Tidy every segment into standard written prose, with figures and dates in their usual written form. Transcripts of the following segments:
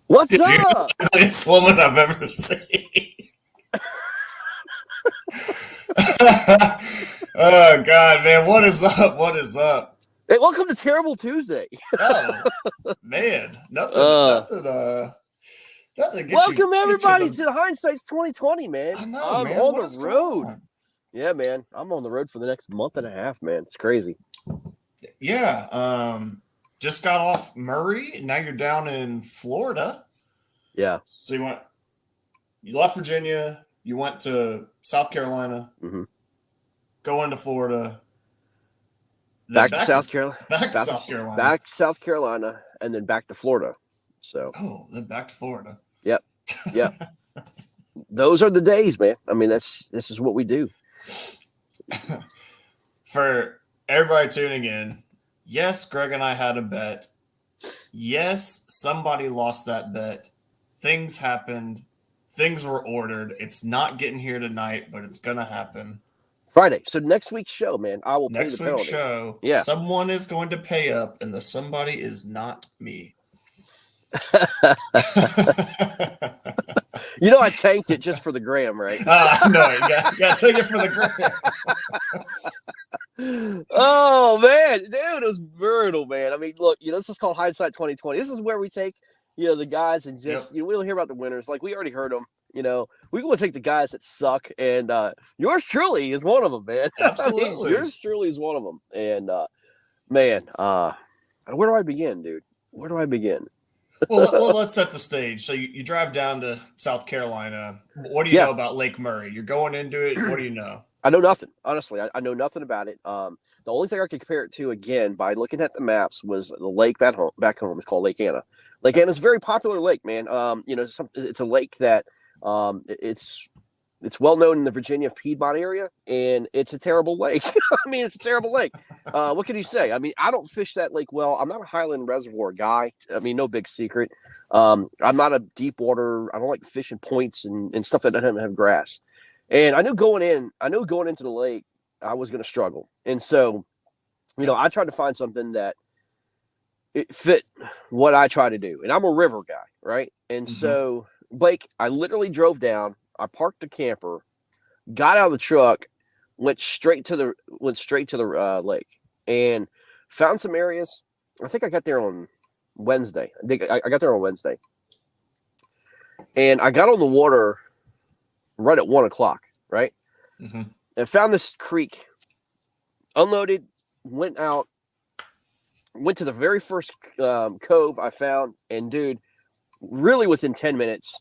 What's Dude, you're up? the ugliest woman I've ever seen. Oh God, man, what is up? What is up? Hey, welcome to Terrible Tuesday. Oh man, nothing, Uh, nothing, nothing welcome get you everybody the. to the Hindsight's 2020, man. I know, I'm man. on What the is going road. on? Yeah, man. I'm on the road for the next month and a half, man. It's crazy. Yeah, just got off Murray. Now you're down in Florida. Yeah. So you left Virginia. You went to South Carolina. Mm-hmm. Go into Florida. Then Back to South Carolina. back to South Carolina. Back to South Carolina, and then back to Florida. So. Oh, then back to Florida. Yep. Yep. Those are the days, man. I mean, this is what we do. For everybody tuning in, yes, Greg and I had a bet. Yes, somebody lost that bet. Things happened. Things were ordered. It's not getting here tonight, but it's gonna happen. Friday. So next week's show, man, I will pay Next the week's penalty. show, Yeah. someone is going to pay up, and the somebody is not me. You know, I tanked it just for the gram, right? No, you got to take it for the gram. Oh man, dude, it was brutal, man. I mean, look, this is called Hindsight 2020. This is where we take, the guys and just, we don't hear about the winners. Like we already heard them. We want to take the guys that suck, and yours truly is one of them, man. Absolutely, I mean, yours truly is one of them. And man, where do I begin, dude? Where do I begin? well, let's set the stage. So you drive down to South Carolina. What do you know about Lake Murray? You're going into it. What do you know? I know nothing. Honestly, I know nothing about it. The only thing I could compare it to, again, by looking at the maps, was the lake back home. It's called Lake Anna. Lake Anna is a very popular lake, man. It's a lake that it's well known in the Virginia Piedmont area, and it's a terrible lake. I mean, it's a terrible lake. What can you say? I mean, I don't fish that lake well. I'm not a Highland Reservoir guy. I mean, no big secret. I'm not a deep water. I don't like fishing points and stuff that doesn't have grass. And I knew going into the lake, I was going to struggle. And so, I tried to find something that it fit what I try to do. And I'm a river guy, right? And so, Blake, I literally drove down. I parked the camper, got out of the truck, went straight to the lake, and found some areas. I think I got there on Wednesday. I got there on Wednesday, and I got on the water right at 1:00, right? And found this creek, unloaded, went to the very first cove I found, and dude, really within 10 minutes,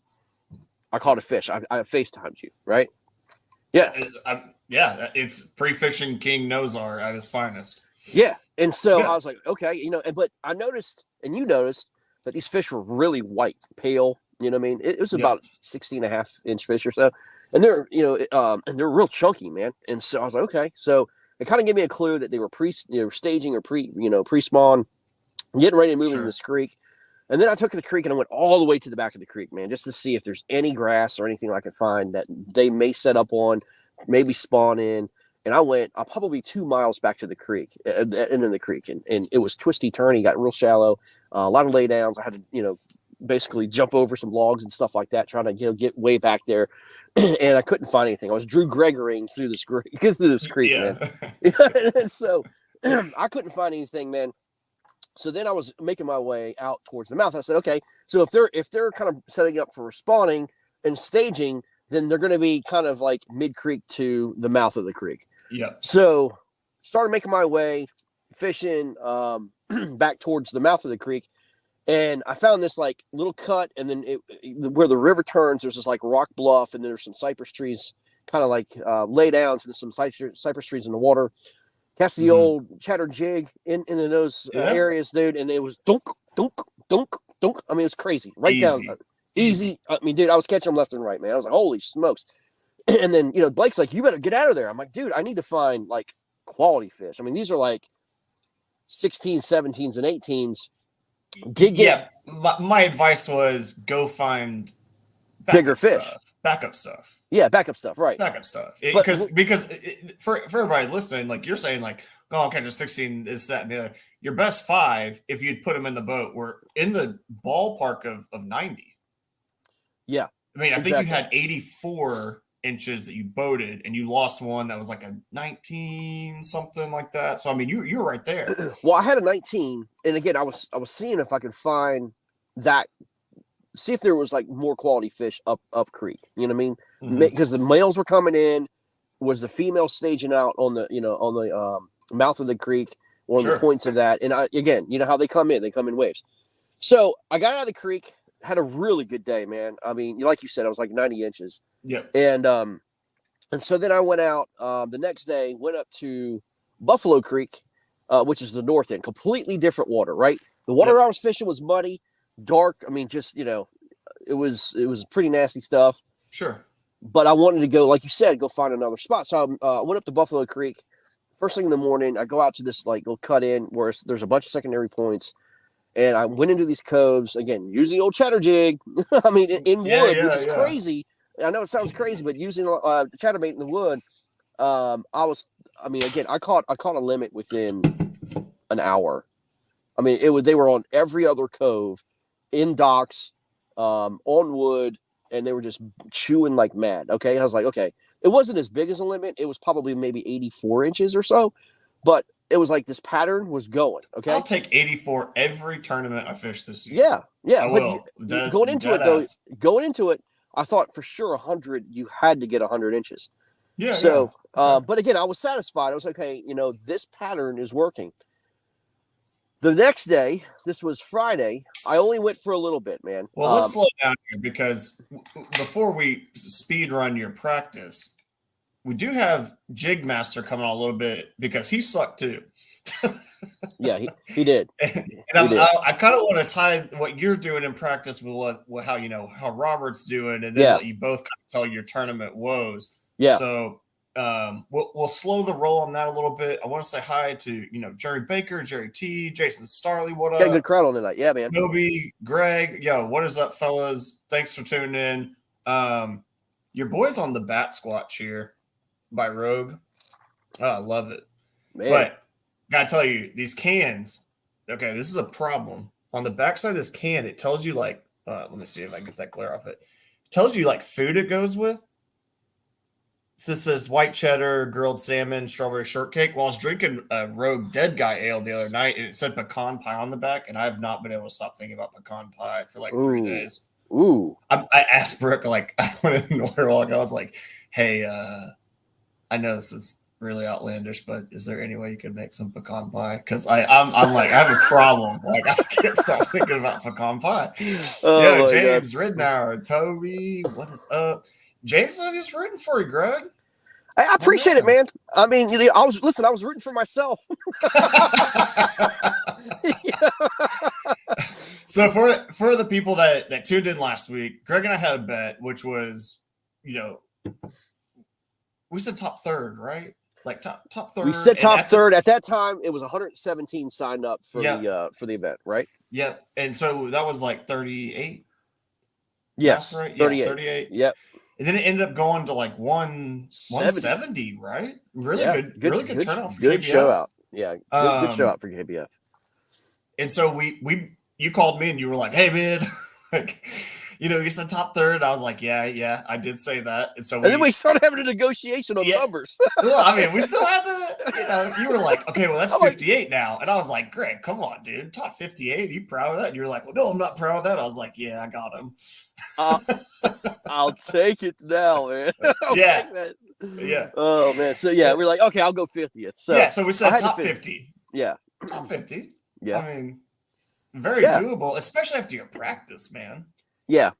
I caught a fish. I FaceTimed you, right? Yeah. It's pre-fishing King Nosar at his finest. Yeah. And so I was like, okay, but I noticed, and you noticed, that these fish were really white, pale. You know what I mean? It was about 16.5-inch fish or so. And they're, and they're real chunky, man. And so I was like, okay. So it kind of gave me a clue that they were staging or pre-spawn, getting ready to move into this creek. And then I took the creek and I went all the way to the back of the creek, man, just to see if there's any grass or anything I could find that they may set up on, maybe spawn in. And I'm probably 2 miles back to the creek, and in the creek. And it was twisty, turny, got real shallow, a lot of lay downs. I had to, basically jump over some logs and stuff like that, trying to, get way back there. And I couldn't find anything. I was Drew Gregorying through this creek, man. And so I couldn't find anything, man. So then I was making my way out towards the mouth. I said, okay, so if they're kind of setting up for spawning and staging, then they're going to be kind of like mid-creek to the mouth of the creek. Yeah. So started making my way, fishing back towards the mouth of the creek, and I found this like little cut, and then where the river turns, there's this like rock bluff, and there's some cypress trees, kind of like lay downs, and some cypress trees in the water. Cast the old chatter jig in those areas, dude, and it was dunk, dunk, dunk, dunk. I mean, it was crazy. Down. Easy. I mean, dude, I was catching them left and right, man. I was like, holy smokes. And then, Blake's like, you better get out of there. I'm like, dude, I need to find, like, quality fish. I mean, these are, like, 16s, 17s, and 18s. My advice was go find bigger fish. Backup stuff. Yeah, backup stuff, right. Backup stuff. Because for everybody listening, like you're saying, like, oh, I'll catch a 16, is that and the other. your best 5, if you'd put them in the boat, were in the ballpark of 90. Yeah. I mean, I exactly. think you had 84 inches that you boated, and you lost one that was like a 19, something like that. So I mean, you were right there. Well, I had a 19, and again, I was seeing if I could find that, see if there was like more quality fish up creek. You know what I mean? Because the males were coming in, was the female staging out on the mouth of the creek, one of the points of that. And again, you know how they come in waves. So I got out of the creek, had a really good day, man. I mean, like you said, I was like 90 inches. Yep. And so then I went out the next day, went up to Buffalo Creek, which is the north end, completely different water, right? The water I was fishing was muddy, dark. I mean, just, it was pretty nasty stuff. Sure. But I wanted to go, like you said, go find another spot. So I went up to Buffalo Creek. First thing in the morning, I go out to this like little cut in where there's a bunch of secondary points. And I went into these coves, again, using the old chatter jig. I mean, in wood, which is crazy. I know it sounds crazy, but using the chatterbait in the wood, I caught a limit within an hour. I mean, they were on every other cove, in docks, on wood, and they were just chewing like mad. Okay. I was like, okay, it wasn't as big as a limit. It was probably maybe 84 inches or so, but it was like this pattern was going. Okay. I'll take 84 every tournament I fish this year. Yeah. I will. Going into it, I thought for sure 100, you had to get 100 inches. Yeah. So, but again, I was satisfied. I was like, okay, this pattern is working. The next day, this was Friday, I only went for a little bit, man. Well, let's slow down here because before we speed run your practice, we do have Jig Master coming on a little bit because he sucked too. Yeah, he did. I kind of want to tie what you're doing in practice with how Robert's doing, and then let you both kind of tell your tournament woes. Yeah. So we'll slow the roll on that a little bit. I want to say hi to Jerry Baker, Jerry T, Jason Starley. What up? Got a good crowd on tonight. Yeah, man. Noby, Greg, what is up, fellas? Thanks for tuning in. Your boy's on the bat squat cheer by Rogue. Oh, I love it. Man. But gotta tell you, these cans, okay, this is a problem. On the backside of this can, it tells you let me see if I can get that glare off it. It tells you food it goes with. So this says white cheddar, grilled salmon, strawberry shortcake. Well, I was drinking a Rogue Dead Guy ale the other night, and it said pecan pie on the back, and I have not been able to stop thinking about pecan pie for 3 days. Ooh. I asked Brooke, I went in the water walk. I was like, hey, I know this is really outlandish, but is there any way you could make some pecan pie? Because I'm like, I have a problem. I can't stop thinking about pecan pie. James Ridnour, Toby, what is up? James is just rooting for you, Greg. I appreciate it, man. I mean, I was rooting for myself. So for the people that tuned in last week, Greg and I had a bet, which was, we said top third, right? Like top third. We said top third. At that time, it was 117 signed up for the event, right? Yep. And so that was 38. Yes, right? 38. 38. Yep. And then it ended up going to 170, right? Really good turnout for good KBF. Show out. Yeah, good show out for KBF. And so you called me and you were like, "Hey, man, you said top third." I was like, "Yeah, I did say that." And so then we started having a negotiation on numbers. Well, I mean, we still had to. You were like, "Okay, well, that's 58 now," and I was like, "Greg, come on, dude, top 58. Are you proud of that?" And you were like, "Well, no, I'm not proud of that." I was like, "Yeah, I got him." I'll take it now, man. Yeah. Oh man. So we're like, okay, I'll go 50th. So we said top 50. Yeah. Top 50. Yeah. I mean, very doable, especially after your practice, man. Yeah.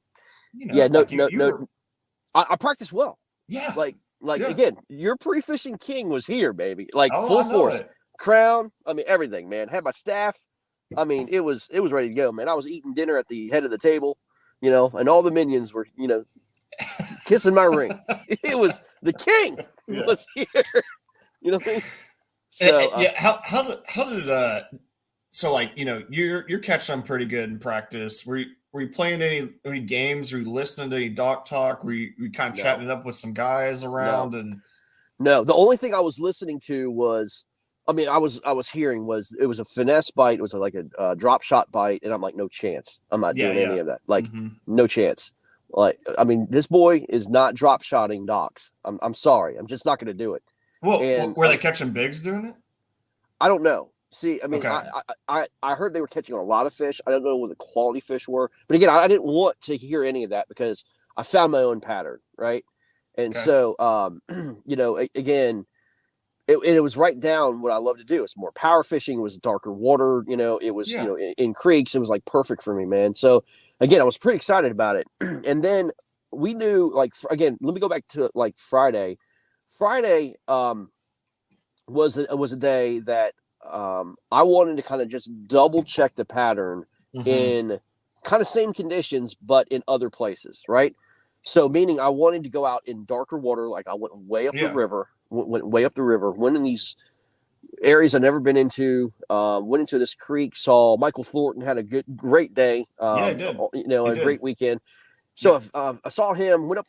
No. I practiced well. Yeah. Again, your pre-fishing king was here, baby. Full force. Crown. I mean, everything, man. Had my staff. I mean, it was ready to go, man. I was eating dinner at the head of the table. And all the minions were, kissing my ring. It was the king was here. You know what I mean? So how did you're catching on pretty good in practice. Were you playing any games? Were you listening to any doc talk? Were you kind of chatting it up with some guys around? No, the only thing I was listening to was I mean, I was hearing it was a finesse bite. It was like a drop shot bite, and I'm like, no chance. I'm not doing any of that. Like, no chance. Like, I mean, this boy is not drop shotting docks. I'm sorry. I'm just not going to do it. Well, and were they catching bigs doing it? I don't know. See, I mean, okay. I heard they were catching a lot of fish. I don't know what the quality fish were, but again, I didn't want to hear any of that because I found my own pattern, right? And so, you know, again. It was right down what I love to do. It's more power fishing. It was darker water. You know, it was, you know, in creeks. It was like perfect for me, man. So again, I was pretty excited about it. And then we knew, like, again, let me go back to like Friday. Friday was a day that I wanted to kind of just double check the pattern in kind of same conditions, but in other places, right? So meaning I wanted to go out in darker water. Like I went way up the river. Went way up the river, went in these areas I've never been into, went into this creek, saw Michael Thornton had a great day. He did. You know, a great weekend. So I saw him, went up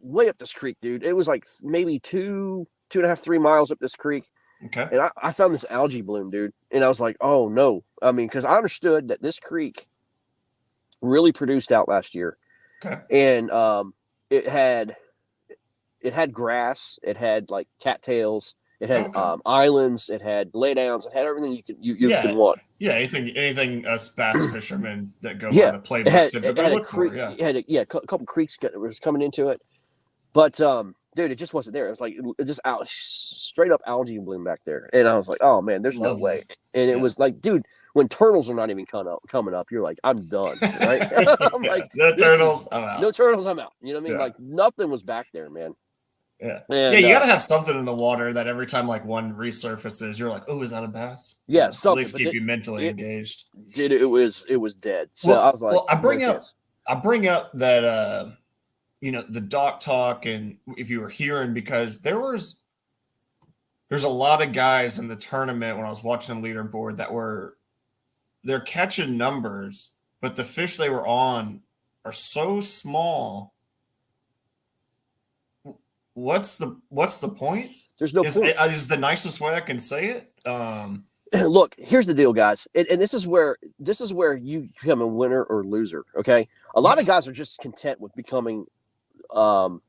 way up this creek, dude. It was like maybe 2.5, 3 miles up this creek. Okay. And I found this algae bloom, dude. And I was like, oh no. I mean, because I understood that this creek really produced out last year. Okay. And it had grass, it had like cattails, it had islands, it had laydowns, it had everything you can want. Yeah, anything us bass fishermen that go by the playbook typically look for. Yeah, it had a couple creeks was coming into it, but dude, it just wasn't there. It was like just out straight up algae bloom back there, and I was like, oh man, there's no way. And it was like, dude, when turtles are not even coming up, you're like, I'm done, right? I'm like, no turtles, I'm out. No turtles, I'm out. You know what I mean? Like nothing was back there, man. Yeah. And, you got to have something in the water that every time like one resurfaces, you're like, oh, is that a bass? Yeah. At least keep you mentally engaged. Dude, it was dead. So I was like, I bring up that, you know, the dock talk. And if you were hearing, because there's a lot of guys in the tournament when I was watching the leaderboard that they're catching numbers, but the fish they were on are so small. What's the point? There's no point. Is the nicest way I can say it. Look, here's the deal, guys, and this is where you become a winner or loser. Okay, a lot of guys are just content with becoming, you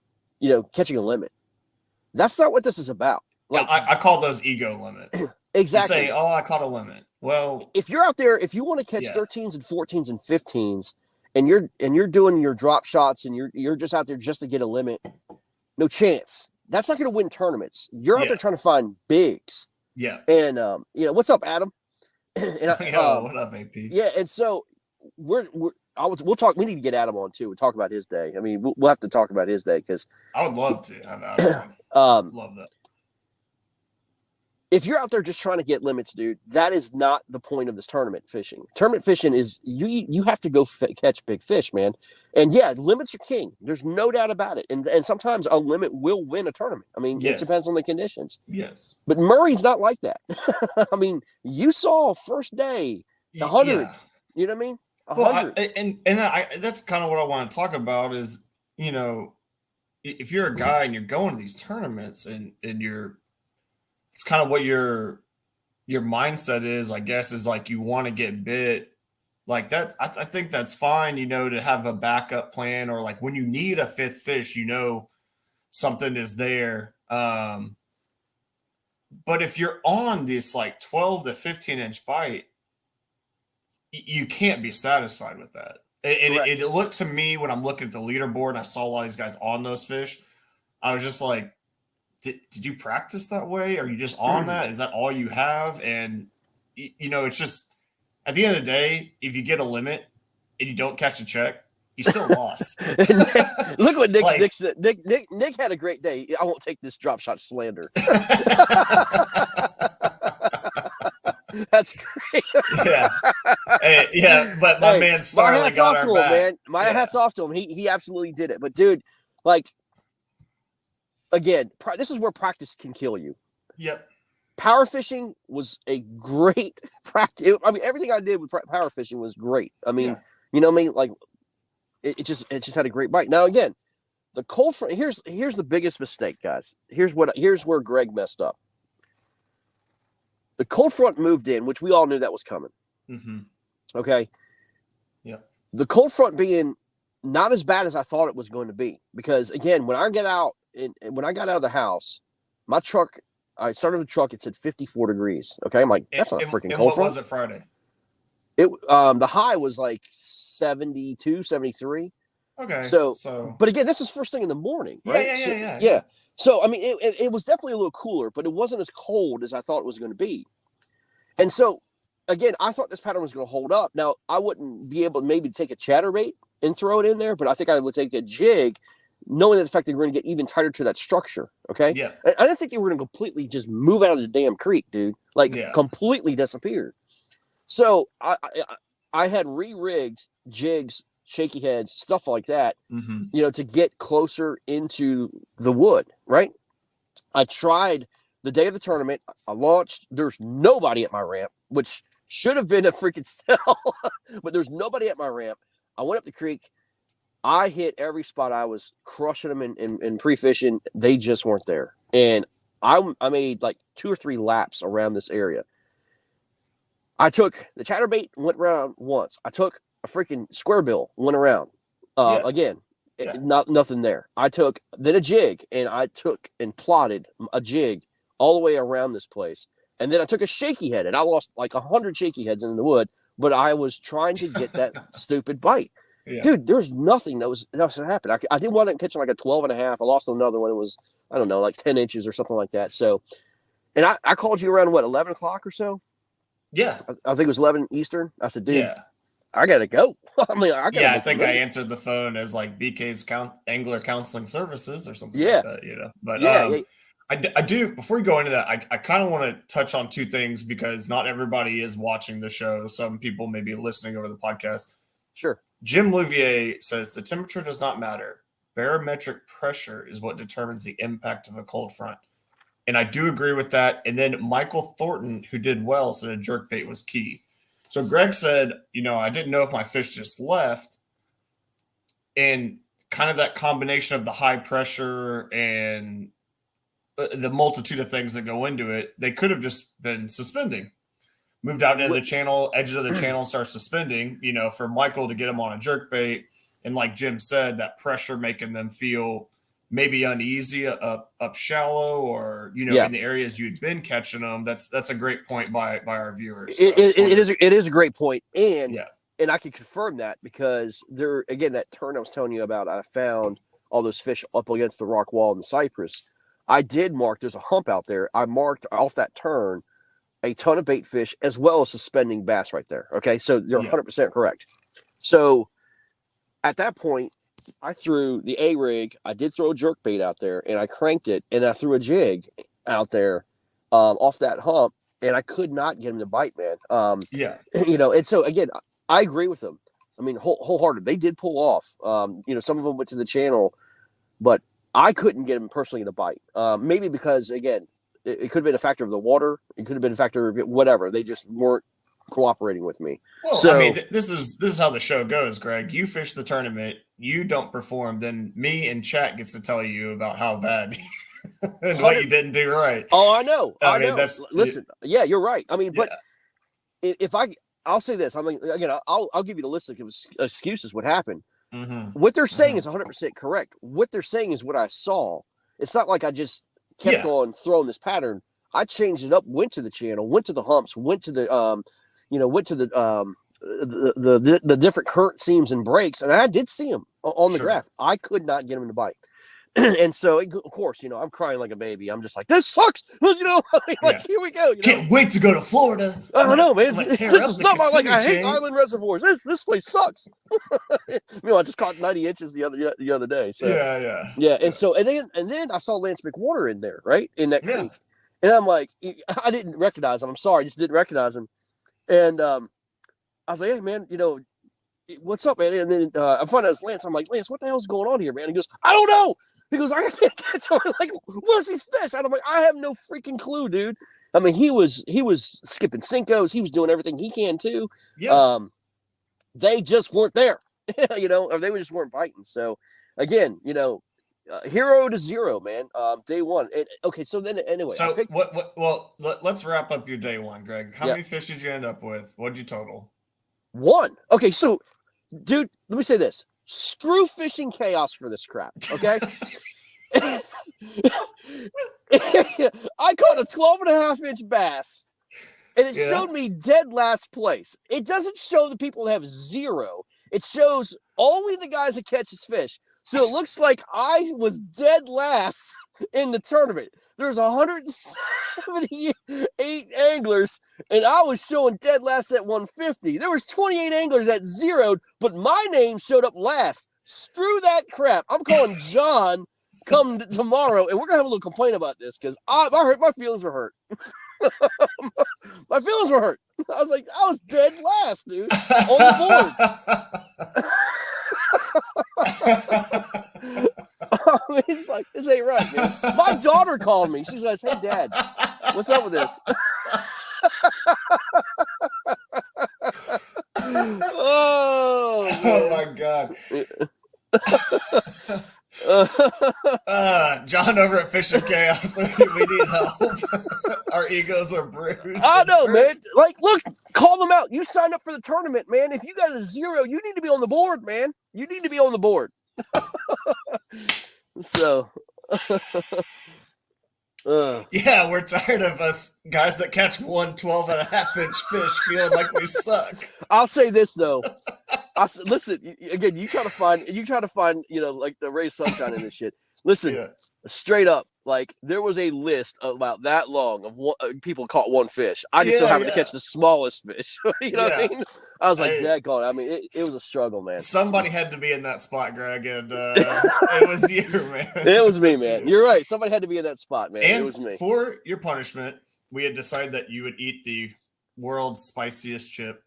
know, catching a limit. That's not what this is about. Like I call those ego limits. Exactly. You say, oh, I caught a limit. Well, if you're out there, if you want to catch 13s and 14s and 15s, and you're doing your drop shots, and you're just out there just to get a limit. No chance. That's not going to win tournaments. You're out there trying to find bigs. Yeah. And you know, what's up, Adam? And what up, AP? Yeah, and so we'll talk. We need to get Adam on too. We'll talk about his day. I mean, we'll have to talk about his day because I would love to have Adam on. Love that. If you're out there just trying to get limits, dude, that is not the point of this tournament fishing. Tournament fishing is you have to go catch big fish, man. And yeah, limits are king. There's no doubt about it. And sometimes a limit will win a tournament. I mean, it depends on the conditions. Yes. But Murray's not like that. I mean, you saw first day 100. Yeah. You know what I mean? 100. Well, that's kind of what I want to talk about is, you know, if you're a guy and you're going to these tournaments and you're, it's kind of what your mindset is, I guess, is like you want to get bit. Like that, I think that's fine, you know, to have a backup plan, or like when you need a fifth fish, you know, something is there. But if you're on this like 12 to 15 inch bite, you can't be satisfied with that. And it looked to me when I'm looking at the leaderboard and I saw all these guys on those fish, I was just like, did you practice that way? Are you just on that? Is that all you have? And, you know, it's just, at the end of the day, if you get a limit and you don't catch a check, you still lost. Look what Nick said. Nick had a great day. I won't take this drop shot slander. That's great. But my man Starling got our back. Man. My hat's off to him. He absolutely did it. But dude, like, again, this is where practice can kill you. Yep. Power fishing was a great practice. I mean, everything I did with power fishing was great. I mean, you know what I mean? Like, it just had a great bite. Now, again, the cold front. Here's the biggest mistake, guys. Here's where Greg messed up. The cold front moved in, which we all knew that was coming. Mm-hmm. Okay. Yeah. The cold front being not as bad as I thought it was going to be, because again, when I got out of the house, my truck, I started the truck, it said 54 degrees. Okay. I'm like, that's not a freaking cold front. What was it Friday? The high was like 72, 73. Okay. So, but again, this is first thing in the morning, right? Yeah. So, I mean, it was definitely a little cooler, but it wasn't as cold as I thought it was going to be. And so, again, I thought this pattern was going to hold up. Now, I wouldn't be able to maybe take a chatterbait and throw it in there, but I think I would take a jig, knowing the fact that we're going to get even tighter to that structure, okay? Yeah. I didn't think they were going to completely just move out of the damn creek, dude. Like, completely disappeared. So, I had re-rigged jigs, shaky heads, stuff like that, to get closer into the wood, right? I tried the day of the tournament. I launched. There's nobody at my ramp, which should have been a freaking tell, but there's nobody at my ramp. I went up the creek. I hit every spot. I was crushing them in pre-fishing. They just weren't there. And I made like 2 or 3 laps around this area. I took the chatterbait, went around once. I took a freaking square bill, went around. Again, nothing there. I took then a jig, and I took and plotted a jig all the way around this place. And then I took a shaky head, and I lost like 100 shaky heads in the wood, but I was trying to get that stupid bite. Yeah. Dude, there's nothing that was happened. I did one catching like a 12.5. I lost another one. It was, I don't know, like 10 inches or something like that. So, and I called you around, what, 11 o'clock or so? Yeah. I think it was 11 Eastern. I said, dude, I got to go. I think I answered the phone as like BK's Angler Counseling Services or something like that, But I do, before you go into that, I kind of want to touch on 2 things, because not everybody is watching the show. Some people may be listening over the podcast. Sure. Jim Louvier says the temperature does not matter. Barometric pressure is what determines the impact of a cold front. And I do agree with that. And then Michael Thornton, who did well, said a jerkbait was key. So Greg said, I didn't know if my fish just left. And kind of that combination of the high pressure and the multitude of things that go into it, they could have just been suspending. Moved out into the channel, edges of the channel, start suspending, for Michael to get them on a jerkbait. And like Jim said, that pressure making them feel maybe uneasy up shallow, or in the areas you'd been catching them. That's a great point by our viewers. It is a great point, and I can confirm that, because there again, that turn I was telling you about, I found all those fish up against the rock wall in the cypress. I did mark. There's a hump out there. I marked off that turn a ton of bait fish as well as suspending bass right there. Okay, so you're 100% correct. So at that point, I threw the A rig. I did throw a jerk bait out there, and I cranked it, and I threw a jig out there off that hump, and I could not get him to bite, man. And so again, I agree with them. I mean, wholehearted. They did pull off. Some of them went to the channel, but I couldn't get him personally to bite. Maybe because again, it could have been a factor of the water. It could have been a factor of whatever. They just weren't cooperating with me. Well, so, I mean, this is how the show goes, Greg. You fish the tournament, you don't perform, then me and chat gets to tell you about how bad and what you didn't do right. Oh, I know. I know. Listen, you're right. I mean, but if I'll say this. I mean, again, I'll give you the list of excuses what happened. Mm-hmm. What they're saying is 100% correct. What they're saying is what I saw. It's not like I just kept on throwing this pattern. I changed it up, went to the channel, went to the humps, went to the the different current seams and breaks, and I did see them on the graph. I could not get them to bite. And so, of course, I'm crying like a baby. I'm just like, this sucks. Here we go. Can't wait to go to Florida. I don't know, man. This is not my I hate island reservoirs. This place sucks. I just caught 90 inches the other day. So yeah. And so, and then I saw Lance McWater in there, right in that creek, and I'm like, I didn't recognize him. I'm sorry, I just didn't recognize him. And I was like, hey, man, what's up, man? And then I find out it's Lance. I'm like, Lance, what the hell's going on here, man? He goes, I don't know. He goes, I can't catch him. I'm like, where's these fish? And I'm like, I have no freaking clue, dude. I mean, he was skipping Cincos. He was doing everything he can too. Yeah. They just weren't there, or they just weren't biting. So again, hero to zero, man. Day one. Okay, so then anyway, So well, let's wrap up your day one, Greg. How many fish did you end up with? What'd you total? One. Okay, so dude, let me say this. Screw fishing chaos for this crap, okay? I caught a 12.5-inch bass, and it showed me dead last place. It doesn't show the people that have zero. It shows only the guys that catches fish. So it looks like I was dead last in the tournament. There's 178 anglers, and I was showing dead last at 150. There was 28 anglers that zeroed, but my name showed up last. Screw that crap. I'm calling John come tomorrow, and we're going to have a little complaint about this because my feelings were hurt. My feelings were hurt. I was dead last, dude, on the board. I mean, it's like, this ain't right, man. My daughter called me. She's like, "Hey, Dad, what's up with this?" Oh my God. John over at Fishing Chaos. We need help. Our egos are bruised. I know, man. Like, look, call them out. You signed up for the tournament, man. If you got a zero, you need to be on the board, man. You need to be on the board. So, yeah, we're tired of us guys that catch 12.5-inch fish feeling like we suck. I'll say this though. Listen, again, you try to find, like the ray of sunshine in this shit. Listen, straight up, like there was a list about that long of people caught one fish. I just so happened to catch the smallest fish. You know what I mean? I was like, daggone. I mean, it was a struggle, man. Somebody had to be in that spot, Greg, and it was you, man. It was me, man. You're right. Somebody had to be in that spot, man. And it was me. For your punishment, we had decided that you would eat the world's spiciest chip.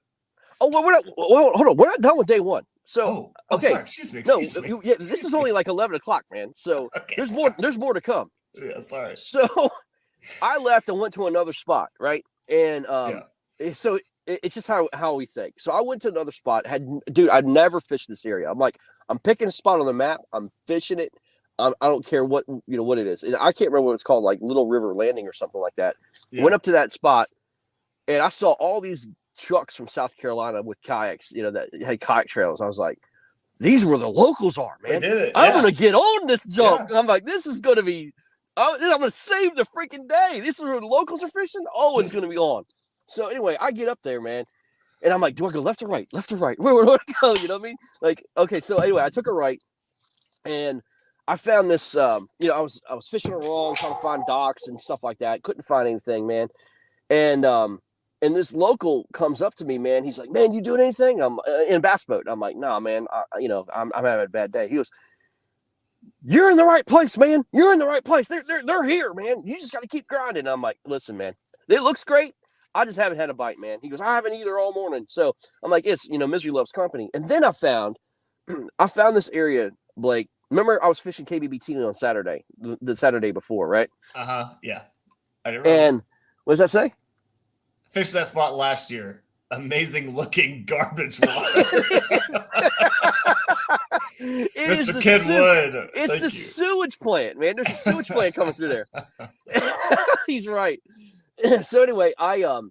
Oh, well, hold on. We're not done with day one. So, okay. Sorry. Excuse me. This is only like 11 o'clock, man. So there's more to come. Yeah, sorry. So I left and went to another spot, right? And so it's just how we think. So I went to another spot. I'd never fished this area. I'm like, I'm picking a spot on the map. I'm fishing it. I don't care what it is. And I can't remember what it's called, like Little River Landing or something like that. Yeah. Went up to that spot, and I saw all these trucks from South Carolina with kayaks, that had kayak trails. I was like, these were the locals are, man. They did it. I'm going to get on this junk. Yeah. I'm like, this is going to be, I'm going to save the freaking day. This is where the locals are fishing. Oh, it's going to be on. So anyway, I get up there, man. And I'm like, do I go left or right? Left or right? Where do I go? You know what I mean? Like, okay. So anyway, I took a right, and I found this, I was fishing along, trying to find docks and stuff like that. Couldn't find anything, man. And this local comes up to me, man. He's like, "Man, you doing anything?" I'm in a bass boat. I'm like, "Nah, man. I'm having a bad day." He goes, "You're in the right place, man. You're in the right place. They're here, man. You just got to keep grinding." I'm like, "Listen, man. It looks great. I just haven't had a bite, man." He goes, "I haven't either all morning." So I'm like, "It's misery loves company." And then I found this area, Blake. Remember, I was fishing KBBT on Saturday, the Saturday before, right? Yeah. I didn't remember. And what does that say? Fished that spot last year. Amazing looking garbage water. Mr. Kenwood. It's the sewage plant, man. There's a sewage plant coming through there. He's right. So anyway, I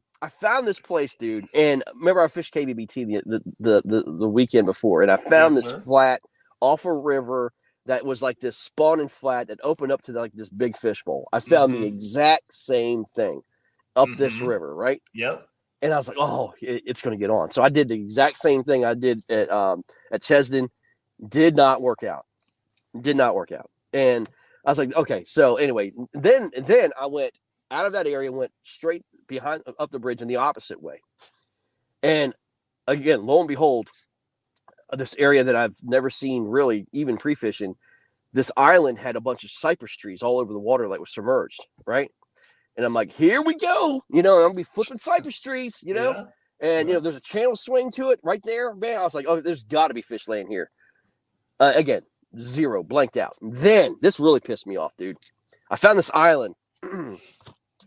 found this place, dude. And remember, I fished KBBT the weekend before, and I found this flat off a river that was like this spawning flat that opened up to like this big fishbowl. I found the exact same thing up this river, right? Yep. And I was like, oh, it's going to get on. So I did the exact same thing I did at Chesden. Did not work out. And I was like, okay. So anyway, then I went out of that area, went straight behind up the bridge in the opposite way. And again, lo and behold, this area that I've never seen really, even pre-fishing, this island had a bunch of cypress trees all over the water that was submerged, right? And I'm like, here we go. I'm going to be flipping cypress trees, Yeah. And, there's a channel swing to it right there. Man, I was like, oh, there's got to be fish laying here. Again, zero, blanked out. Then, this really pissed me off, dude. I found this island.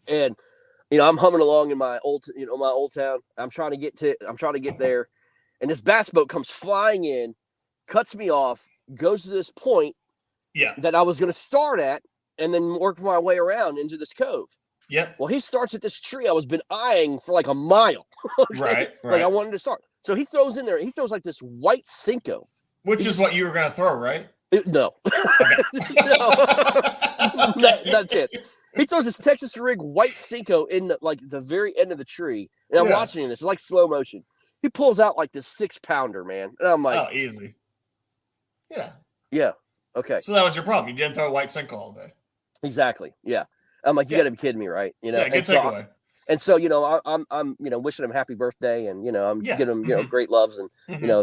And, I'm humming along in my old town. I'm trying to get there. And this bass boat comes flying in, cuts me off, goes to this point, that I was going to start at and then work my way around into this cove. Yep. Well, he starts at this tree I was been eyeing for like a mile. Okay? Right. Like I wanted to start. So he throws in there. He throws like this white Cinco. Which is what you were going to throw, right? No. No. That's it. He throws this Texas rig white Cinco in the very end of the tree. And I'm watching this. It's like slow motion. He pulls out like this 6-pounder, man. And I'm like, oh, easy. Yeah. Yeah. Okay. So that was your problem. You didn't throw a white Cinco all day. Exactly. Yeah. I'm like, you got to be kidding me, right? You know. Yeah, good takeaway. And so, I'm wishing him happy birthday, and I'm giving him, great loves, and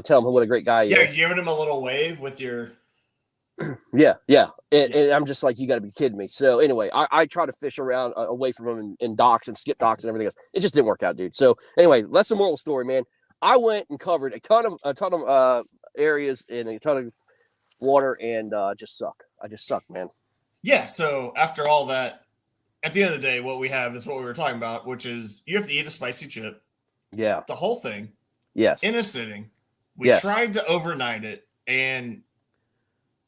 tell him what a great guy he is. Yeah, giving him a little wave with your. Yeah. And I'm just like, you got to be kidding me. So anyway, I try to fish around away from him in docks and skip docks and everything else. It just didn't work out, dude. So anyway, that's the moral story, man. I went and covered a ton of areas and a ton of water, and just suck. I just suck, man. Yeah. So after all that. At the end of the day, what we have is what we were talking about, which is you have to eat a spicy chip. Yeah. The whole thing. Yes. In a sitting. We tried to overnight it, and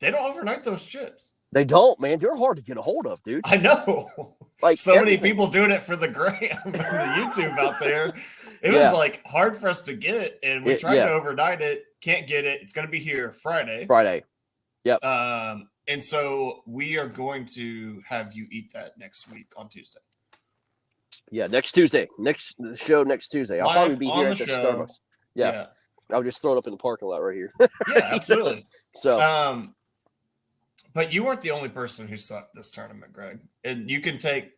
they don't overnight those chips. They don't, man. They're hard to get a hold of, dude. I know. Like so many people doing it for the gram and the YouTube out there. It was like hard for us to get, and we tried to overnight it. Can't get it. It's going to be here Friday. Yep. And so we are going to have you eat that next week on Tuesday. Yeah, next Tuesday. The show next Tuesday. I'll probably be here at the Starbucks. Yeah. I'll just throw it up in the parking lot right here. Yeah, absolutely. So, but you weren't the only person who sucked this tournament, Greg. And you can take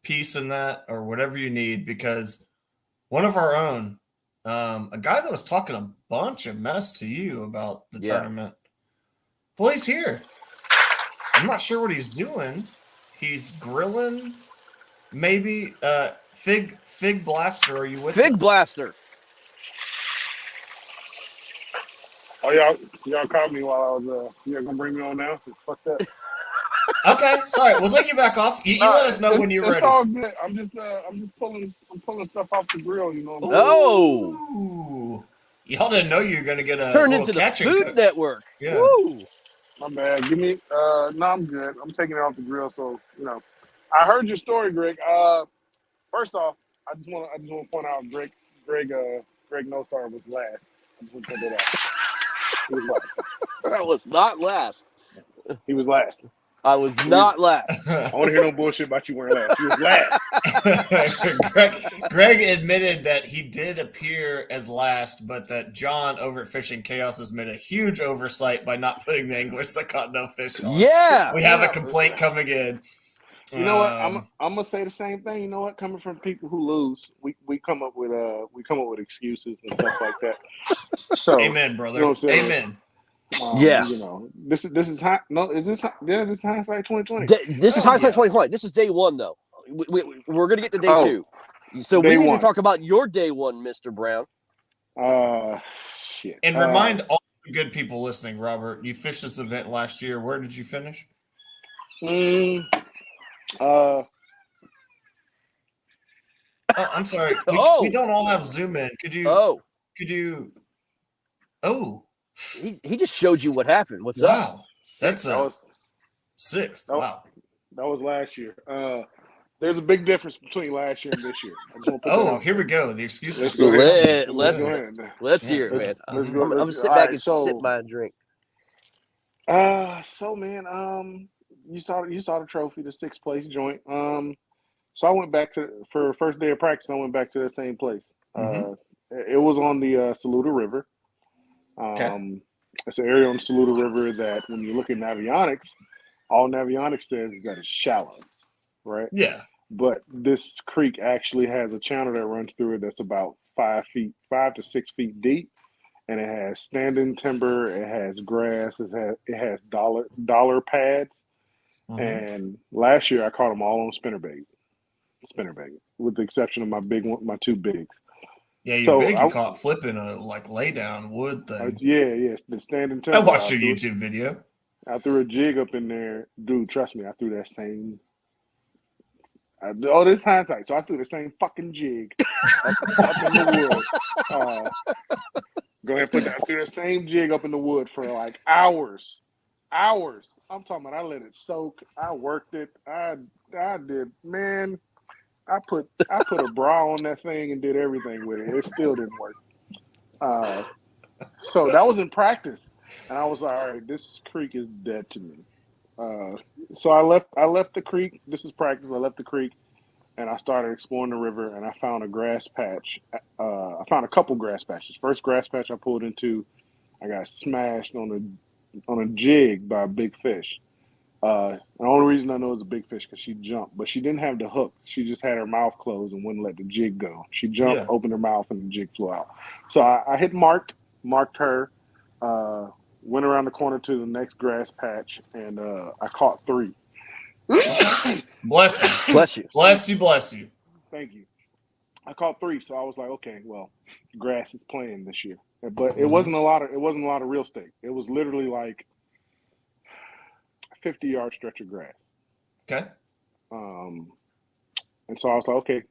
peace in that or whatever you need, because one of our own, a guy that was talking a bunch of mess to you about the tournament. Well, he's here. I'm not sure what he's doing. He's grilling. Maybe Fig Blaster. Are you with Fig us? Blaster. Oh, y'all caught me while I was gonna bring me on now. Fuck that. Okay, sorry. We'll take you back off. You let us know when you're ready. It's all good. I'm just pulling stuff off the grill. You know. Oh. Y'all didn't know you were gonna get a turn into the Food Network. Yeah. Woo. My bad. Give me. No, I'm good. I'm taking it off the grill. So I heard your story, Greg. First off, I just want to point out Greg Nosar was last. I just want to point that out. He was last. That was not last. He was last. I was not last. I want to hear no bullshit about you wearing last. He was last. Greg admitted that he did appear as last, but that John over at Fishing Chaos has made a huge oversight by not putting the anglers that caught no fish on. Yeah. We have a complaint coming in. You know what? I'm gonna say the same thing. You know what? Coming from people who lose, we come up with excuses and stuff like that. So amen, brother. You know what I'm saying? Amen. Yeah. This is hot. No, is this? Yeah, this is hindsight 2020. This is hindsight 2020. This is day one, though. We're gonna get to day two. So we need to talk about your day one, Mr. Brown. Shit. And remind all the good people listening, Robert, you fished this event last year. Where did you finish? I'm sorry. We don't all have Zoom in. Could you? Oh. He just showed you what happened. What's up? Wow. That's sixth. Wow. That was last year. There's a big difference between last year and this year. Here we go. The excuses. Let's hear it, man. I'm gonna sit back and sip my drink. So man, you saw the trophy, the 6th place joint. So I went back for first day of practice. I went back to the same place. It was on the Saluda River. It's an area on Saluda River that when you look at Navionics, all Navionics says is that it's shallow, right? Yeah. But this creek actually has a channel that runs through it that's about 5 to 6 feet deep, and it has standing timber, it has grass, it has dollar pads. And last year I caught them all on spinnerbait, with the exception of my 2 bigs. Yeah, you caught flipping a lay down wood thing. Yeah, the standing timber. I watched your YouTube video. I threw a jig up in there, dude. Trust me, I threw that same. This is hindsight. So I threw the same fucking jig up in the wood. Go ahead, I threw the same jig up in the wood for like hours. hours. I'm talking about I let it soak. I worked it. I did, man. I put a bra on that thing and did everything with it. It still didn't work. So that was in practice, and I was like, all right, this creek is dead to me. So I left the creek. This is practice. I left the creek, and I started exploring the river, and I found a grass patch. I found a couple grass patches. First grass patch I pulled into, I got smashed on a jig by a big fish. The only reason I know it was a big fish because she jumped, but she didn't have the hook. She just had her mouth closed and wouldn't let the jig go. She jumped, opened her mouth, and the jig flew out. So I hit marked her, went around the corner to the next grass patch, and I caught 3. Bless you. Bless you. Bless you. Bless you. Thank you. I caught 3, so I was like, okay, well, grass is playing this year, but it wasn't a lot of real steak. It was literally like 50-yard stretch of grass. Okay. And so I was like, okay,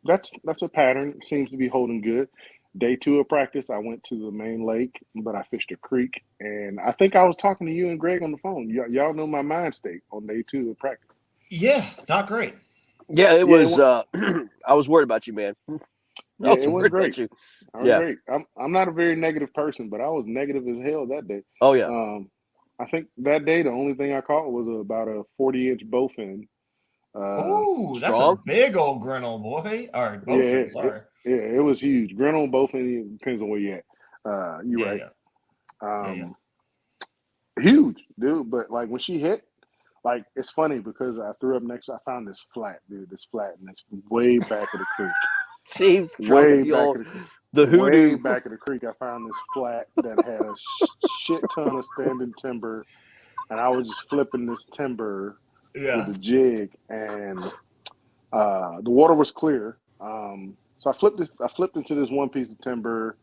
that's a pattern. It seems to be holding good. Day 2 of practice, I went to the main lake, but I fished a creek, and I think I was talking to you and Greg on the phone. Y'all know my mind state on day 2 of practice. Yeah, not great. Yeah, it was. I was worried about you, man. Yeah, it was great. You. I was great. I'm not a very negative person, but I was negative as hell that day. Oh yeah. I think that day the only thing I caught was about a 40-inch bowfin. Ooh, that's a big old grinnell, boy. All right, bowfin. Sorry. It was huge. Grinnell, bowfin. Depends on where you at. You're right. Yeah. Huge, dude. But like when she hit, like it's funny because I threw up next. I found this flat, dude. This flat, and it's way back of the creek. Seems way back of the hoodoo. Way back of the creek, I found this flat that had a shit ton of standing timber, and I was just flipping this timber with the jig, and the water was clear. So I flipped into this one piece of timber.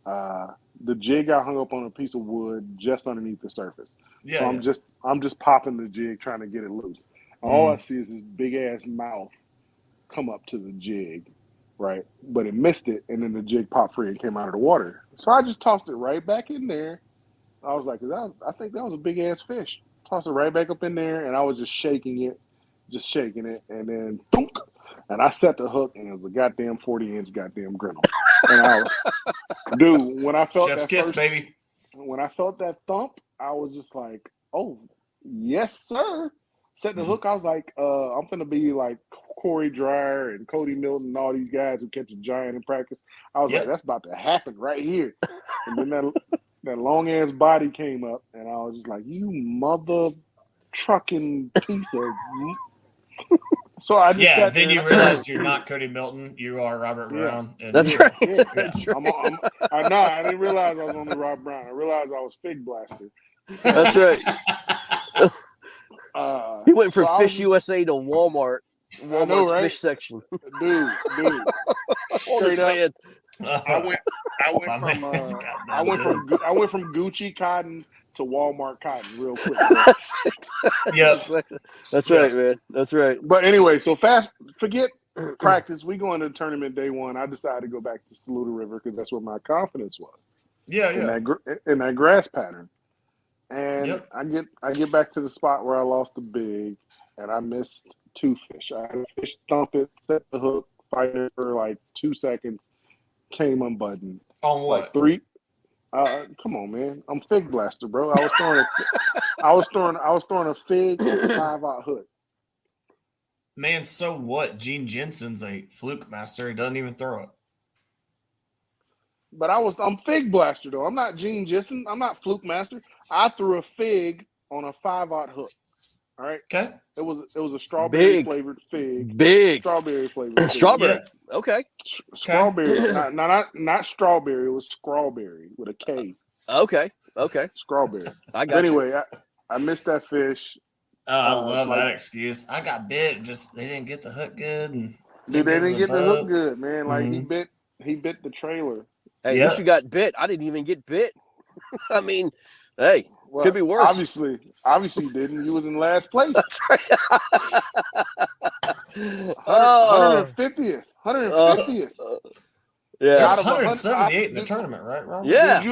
The jig got hung up on a piece of wood just underneath the surface. So I'm just popping the jig trying to get it loose. All I see is this big ass mouth come up to the jig, right? But it missed it, and then the jig popped free and came out of the water. So I just tossed it right back in there. I was like, I think that was a big ass fish. Tossed it right back up in there, and I was just shaking it, and then thunk, and I set the hook, and it was a goddamn 40-inch goddamn grinnell. And I was, dude, when I felt Chef's kiss, baby. When I felt that thump, I was just like, oh, yes, sir. Set the hook, I was like, I'm going to be like Corey Dreyer and Cody Milton and all these guys who catch a giant in practice. I was like, that's about to happen right here. And then that long-ass body came up, and I was just like, you mother trucking piece of... So I just then you realized you're not Cody Milton. You are Robert Brown. And that's right. Yeah. That's right. I didn't realize I was only Rob Brown. I realized I was Fig Blaster. That's right. He went from Fish USA to Walmart's right? fish section. Dude. Straight up. I went from Gucci cotton to Walmart cotton real quick. That's right, man. That's right. But anyway, so forget practice. We go into the tournament day 1. I decided to go back to Saluda River because that's where my confidence was. In that grass pattern. And I get back to the spot where I lost the big, and I missed 2 fish. I had a fish thump it, set the hook, fight it for like 2 seconds, came unbuttoned. On what? Like 3. Come on, man. I'm Fig Blaster, bro. I was throwing a fig 5-aught hook. Man, so what? Gene Jensen's a fluke master. He doesn't even throw it. But I'm Fig Blaster though. I'm not Gene Jensen. I'm not Fluke Master. I threw a fig on a 5-aught hook. All right. Okay. It was a strawberry flavored fig. Big strawberry flavored. Strawberry. Yeah. Okay. Strawberry. not strawberry. It was scrawberry with a K. Okay. Strawberry. I got anyway, I missed that fish. I love that excuse. I got bit. Just they didn't get the hook good. And they didn't get the hook good, man. Like he bit the trailer. Hey, at least you got bit. I didn't even get bit. I mean, hey, could be worse. Obviously you didn't. You was in last place. That's right. 150th. 150th. Yeah. 178 in the tournament, right, Robert? Yeah. Dude,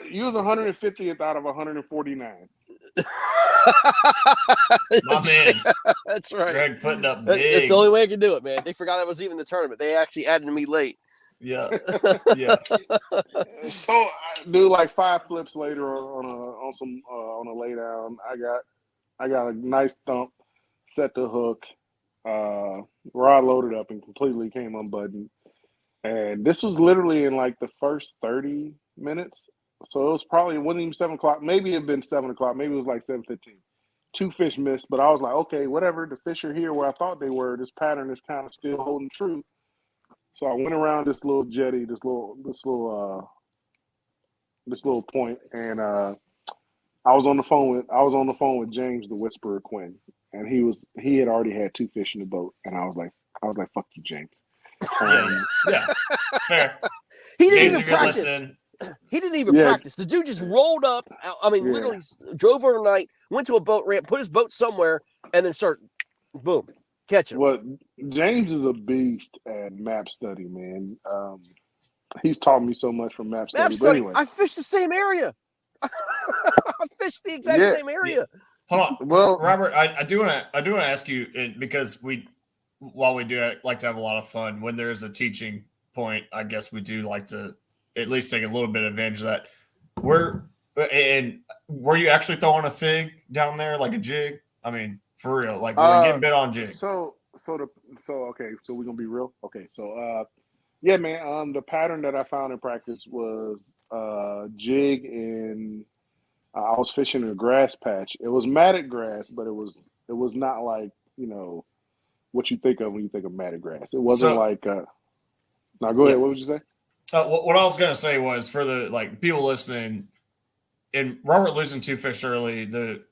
you was 150th out of 149. My man. That's right. Greg putting up big. That's the only way I can do it, man. They forgot I was even in the tournament. They actually added me late. Yeah. Yeah. So I do like 5 flips later on a lay down. I got a nice thump, set the hook, rod loaded up and completely came unbuttoned. And this was literally in like the first 30 minutes. So it was probably, it wasn't even 7 o'clock. Maybe it had been 7 o'clock. Maybe it was like 7:15. 2 fish missed, but I was like, okay, whatever. The fish are here where I thought they were. This pattern is kind of still holding true. So I went around this little jetty, this little point, and I was on the phone with James the Whisperer Quinn, and he had already had 2 fish in the boat, and I was like, fuck you, James. Yeah, fair. He didn't James, even if you're practice. listening, He didn't even practice. The dude just rolled up. I mean, literally drove overnight, went to a boat ramp, put his boat somewhere, and then boom, catching him. Well, James is a beast at map study, man. He's taught me so much from map study. Map study. Anyway. I fished the same area. I fished the exact same area. Yeah. Hold on. Well, Robert, I do want to ask you, because while we do like to have a lot of fun, when there is a teaching point, I guess we do like to at least take a little bit of advantage of that. Were you actually throwing a fig down there, like a jig? I mean, for real, like we're getting bit on jig. So okay, so we're gonna be real. Okay, so yeah, man. The pattern that I found in practice was jig in. I was fishing in a grass patch. It was matted grass, but it was not like, you know, what you think of when you think of matted grass. It wasn't like. Now go ahead. What would you say? What I was gonna say was, for the people listening, and Robert losing 2 fish early, the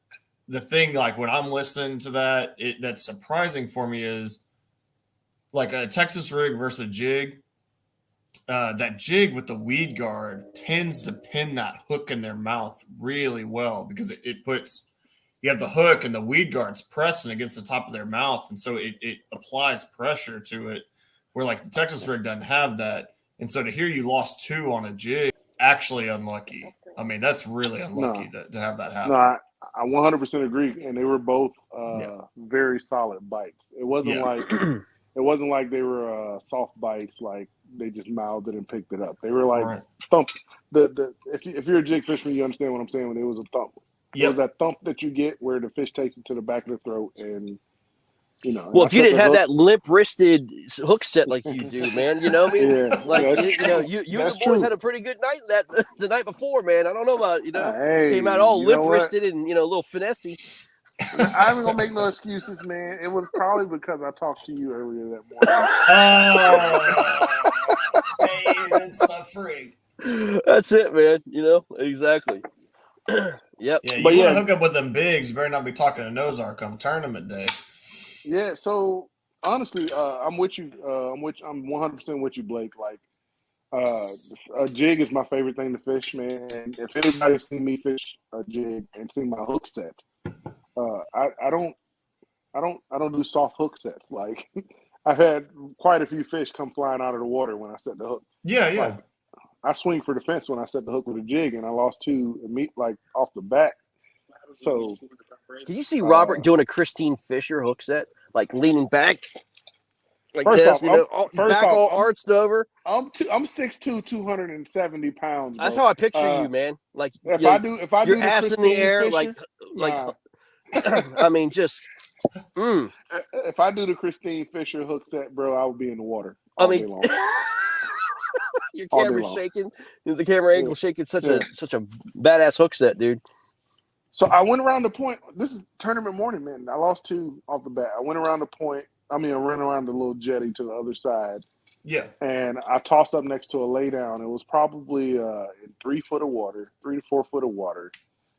thing, like when I'm listening to that, that's surprising for me is like a Texas rig versus a jig. That jig with the weed guard tends to pin that hook in their mouth really well, because it puts, you have the hook and the weed guard's pressing against the top of their mouth, and so it applies pressure to it, where like the Texas rig doesn't have that. And so to hear you lost 2 on a jig, actually unlucky. I mean, that's really unlucky to have that happen. No, I 100% agree, and they were both very solid bites. It wasn't like they were soft bites, like they just mouthed it and picked it up. They were like thump. If you're a jig fisherman, you understand what I'm saying. When it was a thump, it was that thump that you get where the fish takes it to the back of the throat, and you know. Well, if you didn't have that limp-wristed hook set like you do, man, you know what I mean? Yeah, like you and the boys had a pretty good night the night before, man. I don't know about came out all limp-wristed and a little finessey. I ain't gonna make no excuses, man. It was probably because I talked to you earlier that morning. David's the freak. That's it, man. Exactly. Yep. Yeah, you want to hook up with them bigs, you better not be talking to Nosar come tournament day. Yeah, so honestly, I'm with you. I'm 100% with you, Blake. Like, a jig is my favorite thing to fish, man. And if anybody's seen me fish a jig and seen my hook set, I don't do soft hook sets. Like, I've had quite a few fish come flying out of the water when I set the hook. Yeah. Like, I swing for the fence when I set the hook with a jig, and I lost 2 off the bat. So, did you see Robert doing a Christine Fisher hook set, like leaning back, like this? Back all arched over? I'm 6'2", 270 pounds. Bro. That's how I picture you, man. Like if I do your the ass in the air, Fisher, like I mean, just. If I do the Christine Fisher hook set, bro, I would be in the water. Day long. Your camera's shaking. The camera angle shaking. Such a badass hook set, dude. So I went around the point. This is tournament morning, man. I lost 2 off the bat. I went around the point. I ran around the little jetty to the other side. Yeah. And I tossed up next to a lay down. It was probably in 3 foot of water, 3 to 4 foot of water.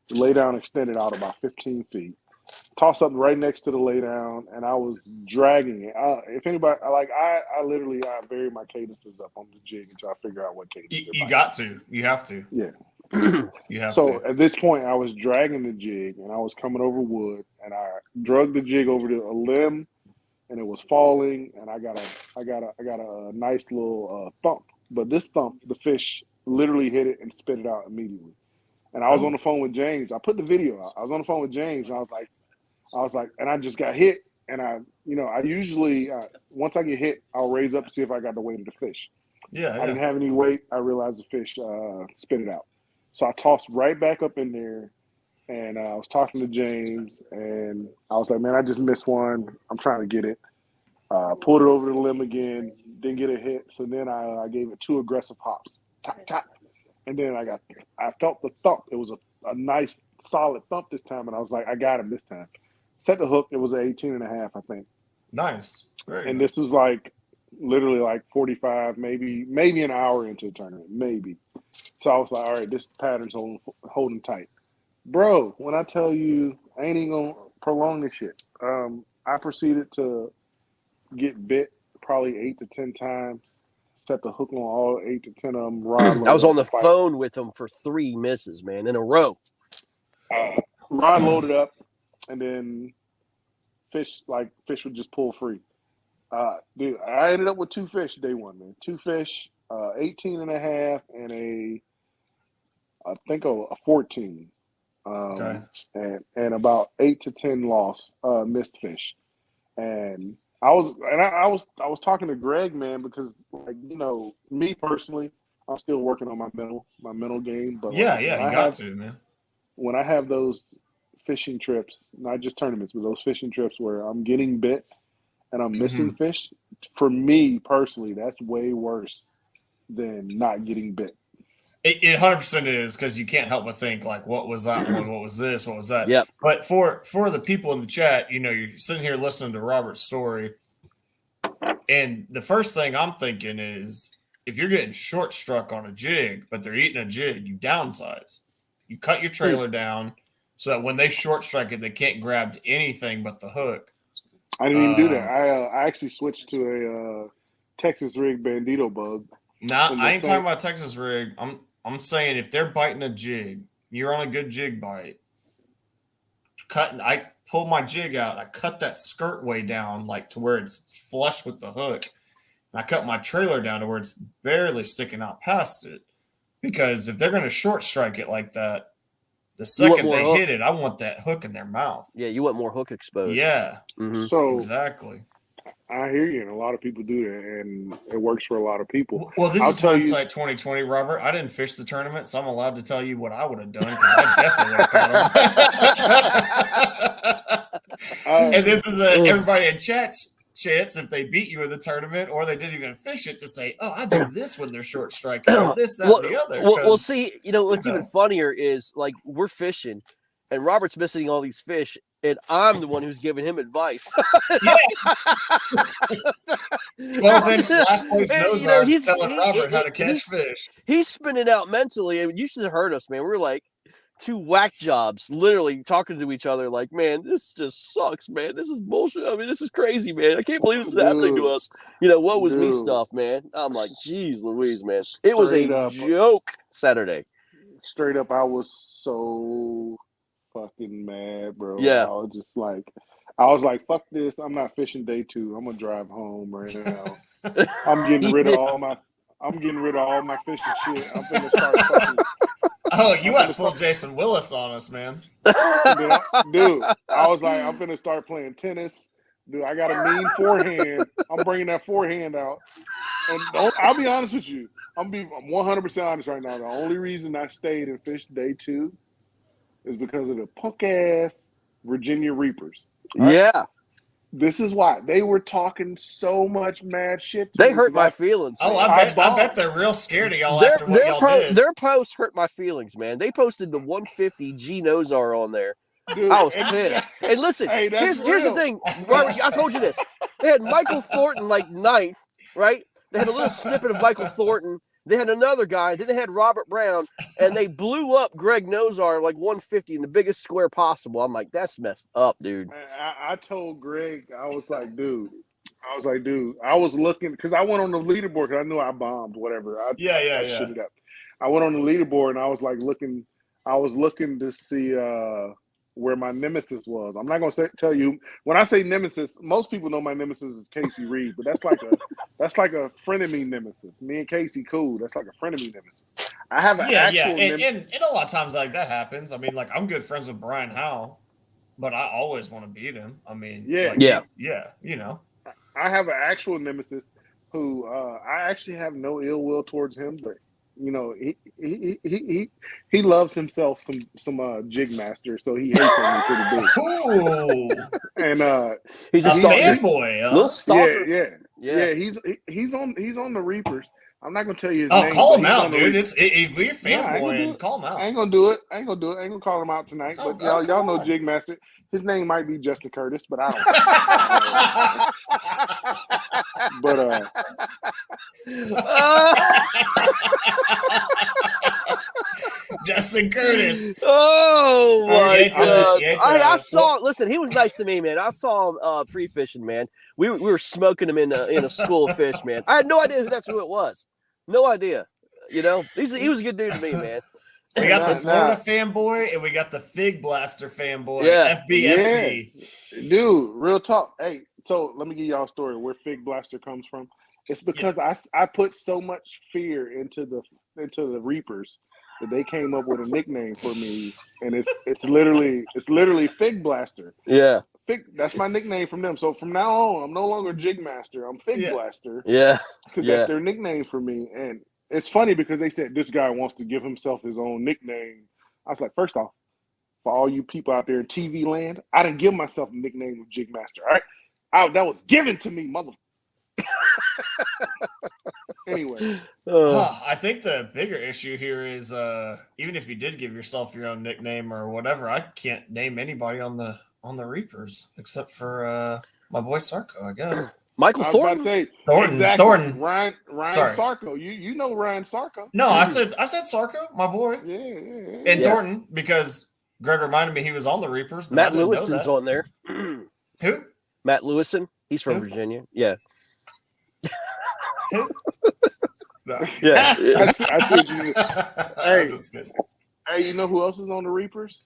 The lay down extended out about 15 feet. Tossed up right next to the lay down, and I was dragging it. If anybody, I literally vary my cadences up on the jig until I figure out what cadence. You got to. You have to. Yeah. You have to. At this point, I was dragging the jig, and I was coming over wood, and I drug the jig over to a limb, and it was falling, and I got a nice little thump. But this thump, the fish literally hit it and spit it out immediately. And I was on the phone with James. I put the video out. I was on the phone with James, and I was like, and I just got hit. And I usually once I get hit, I'll raise up to see if I got the weight of the fish. Yeah, I didn't have any weight. I realized the fish spit it out. So I tossed right back up in there, and I was talking to James, and I was like, man, I just missed one. I'm trying to get it. Pulled it over the limb again, didn't get a hit. So then I gave it 2 aggressive hops. Tap, tap. And then I felt the thump. It was a nice, solid thump this time, and I was like, I got him this time. Set the hook. It was an 18.5, I think. Nice. Very and nice. This was like literally like 45, maybe an hour into the tournament, maybe. So I was like, all right, this pattern's holding tight. Bro, when I tell you, I ain't even going to prolong this shit. I proceeded to get bit probably 8 to 10 times. Set the hook on all 8 to 10 of them. I was on the phone with him for 3 misses, man, in a row. Rod loaded up, and then fish would just pull free. Dude, I ended up with 2 fish day one, man. 2 fish, 18.5 and I think a 14. Okay. And about 8 to 10 missed fish. And I was talking to Greg, man, because me personally, I'm still working on my mental game. But you got to, man. When I have those fishing trips, not just tournaments, but those fishing trips where I'm getting bit and I'm missing fish, for me personally, that's way worse than not getting bit. It 100% is, because you can't help but think, like, what was that one? What was this? What was that? Yep. But for the people in the chat, you're sitting here listening to Robert's story, and the first thing I'm thinking is, if you're getting short struck on a jig, but they're eating a jig, you downsize. You cut your trailer down so that when they short strike it, they can't grab anything but the hook. I didn't even do that. I actually switched to a Texas rig Bandito bug. Nah, I ain't talking about Texas rig. I'm saying if they're biting a jig, you're on a good jig bite. I pull my jig out. I cut that skirt way down, like to where it's flush with the hook. And I cut my trailer down to where it's barely sticking out past it. Because if they're going to short strike it like that, the second they hit it, I want that hook in their mouth. Yeah, you want more hook exposed. Yeah. Mm-hmm. So exactly. I hear you, and a lot of people do that, and it works for a lot of people. Well, this is hindsight 2020, Robert. I didn't fish the tournament, so I'm allowed to tell you what I would have done, because I definitely would have caught them. And this is everybody in chat's chance, if they beat you in the tournament or they didn't even fish it, to say, oh, I do this when they're short striking, or this, that, and the other. Well, see, what's even funnier is, like, we're fishing, and Robert's missing all these fish, and I'm the one who's giving him advice. Well, then last place Nosar he's telling Robert how to catch fish. He's spinning out mentally, and you should have heard us, man. We're like 2 whack jobs, literally talking to each other like, man, this just sucks, man. This is bullshit. I mean, this is crazy, man. I can't believe this is happening to us. What was me stuff, man? I'm like, geez Louise, man. It was a joke Saturday. Straight up, I was so fucking mad, bro. Yeah. I was like, fuck this. I'm not fishing day 2. I'm gonna drive home right now. I'm getting rid of all my fishing shit. I'm gonna start fucking. Oh, you went full Jason Willis on us, man. Dude, I was like, I'm gonna start playing tennis. Dude, I got a mean forehand. I'm bringing that forehand out. And I'll be honest with you. I'm 100% honest right now. The only reason I stayed and fished day 2 is because of the punk ass Virginia Reapers. Right? Yeah. This is why they were talking so much mad shit. They hurt my feelings. Oh, I bet they're real scared of y'all after what y'all did. Their post hurt my feelings, man. They posted the 150 G Nosar on there. Dude, I was pissed. And listen, here's the thing, Robert. I told you this. They had Michael Thornton like 9th, right? They had a little snippet of Michael Thornton. They had another guy. Then they had Robert Brown, and they blew up Greg Nosar like 150 in the biggest square possible. I'm like, that's messed up, dude. I told Greg, I was like, dude. I was looking because I went on the leaderboard because I knew I bombed whatever. I shit it up. I went on the leaderboard and I was like looking. I was looking to see where my nemesis was. I'm not gonna tell you when I say nemesis. Most people know my nemesis is Casey Reed, but that's like a frenemy nemesis. Me and Casey cool. That's like a frenemy nemesis. I have an actual and a lot of times like that happens. I mean, like I'm good friends with Brian Howe, but I always want to beat him. I mean, Yeah. You know. I have an actual nemesis who I actually have no ill will towards him, but you know he loves himself some jig master, so he hates on me pretty big. Ooh, And he's a a stalker. fanboy, huh? Little stalker. Yeah. He's on the Reapers. I'm not gonna tell you his Oh, name. call him he's out, on the dude! Reapers. If we're fanboying, call him out. I ain't gonna do it. I ain't gonna call him out tonight. Oh, But y'all come know on. Jig Master. His name might be Justin Curtis, but I don't. But Justin Curtis. Oh my God! I saw. Listen, he was nice to me, man. I saw him pre-fishing, man. We were smoking him in a school of fish, man. I had no idea that's who it was. No idea. You know, he was a good dude to me, man. We got the Florida fanboy and we got the Fig Blaster fanboy. Yeah. FBFB. Dude, real talk. Hey, so let me give y'all a story where Fig Blaster comes from. It's because I put so much fear into the Reapers that they came up with a nickname for me, and it's literally Fig Blaster. Yeah. That's my nickname from them. So from now on, I'm no longer Jig Master. I'm Fig Blaster. Yeah. Because that's their nickname for me. And it's funny because they said this guy wants to give himself his own nickname. I was like, first off, for all you people out there in TV land, I didn't give myself a nickname of Jig Master. All right, that was given to me, mother. Anyway, I think the bigger issue here is even if you did give yourself your own nickname or whatever, I can't name anybody on the Reapers except for my boy Sarko, I guess. I Michael was Thornton. about to say Thornton. exactly. Thornton. Ryan Sorry. Sarko. You know Ryan Sarko. No, I said Sarko, my boy. Yeah. And Thornton, because Greg reminded me he was on the Reapers. But Matt Lewison's on there. Who? Matt Lewison. He's from Virginia. Yeah. Yeah. I see what you mean. Hey, you know who else is on the Reapers?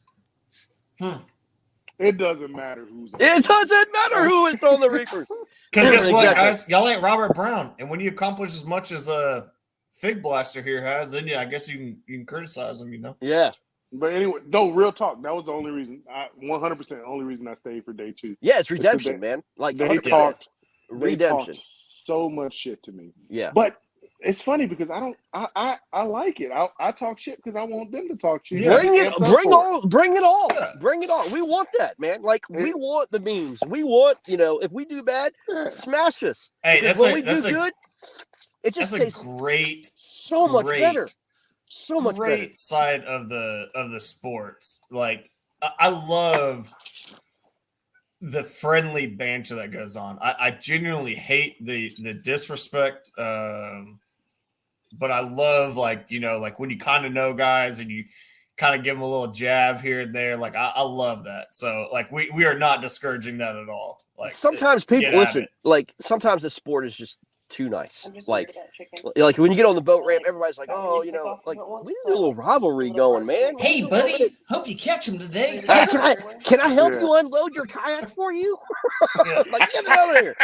It doesn't matter who's on It doesn't matter who it's on the Reapers. Because guess what, guys? Y'all ain't Robert Brown. And when you accomplish as much as a Fig Blaster here has, then I guess you can criticize him, you know? Yeah. But anyway, no, real talk. That was the only reason. 100% the only reason I stayed for day 2. Yeah, it's redemption, man. Like they 100%. talked Redemption. So much shit to me. Yeah. But it's funny because I like it. I talk shit because I want them to talk shit. Yeah. Bring it all. We want that, man. Like we want the memes. We want, if we do bad, smash us. Hey, when we do good, it just tastes great, so much better. So much great better. Side of the sports. Like I love the friendly banter that goes on. I genuinely hate the disrespect. But I love like when you kind of know guys and you kind of give them a little jab here and there. Like I love that. So like we are not discouraging that at all. Like sometimes people listen. Like sometimes the sport is just too nice. Like when you get on the boat ramp, everybody's like, oh, like we need a little rivalry going, man. Hey, buddy, hope you catch him today. Hey, can I help you unload your kayak for you? Like get out of here.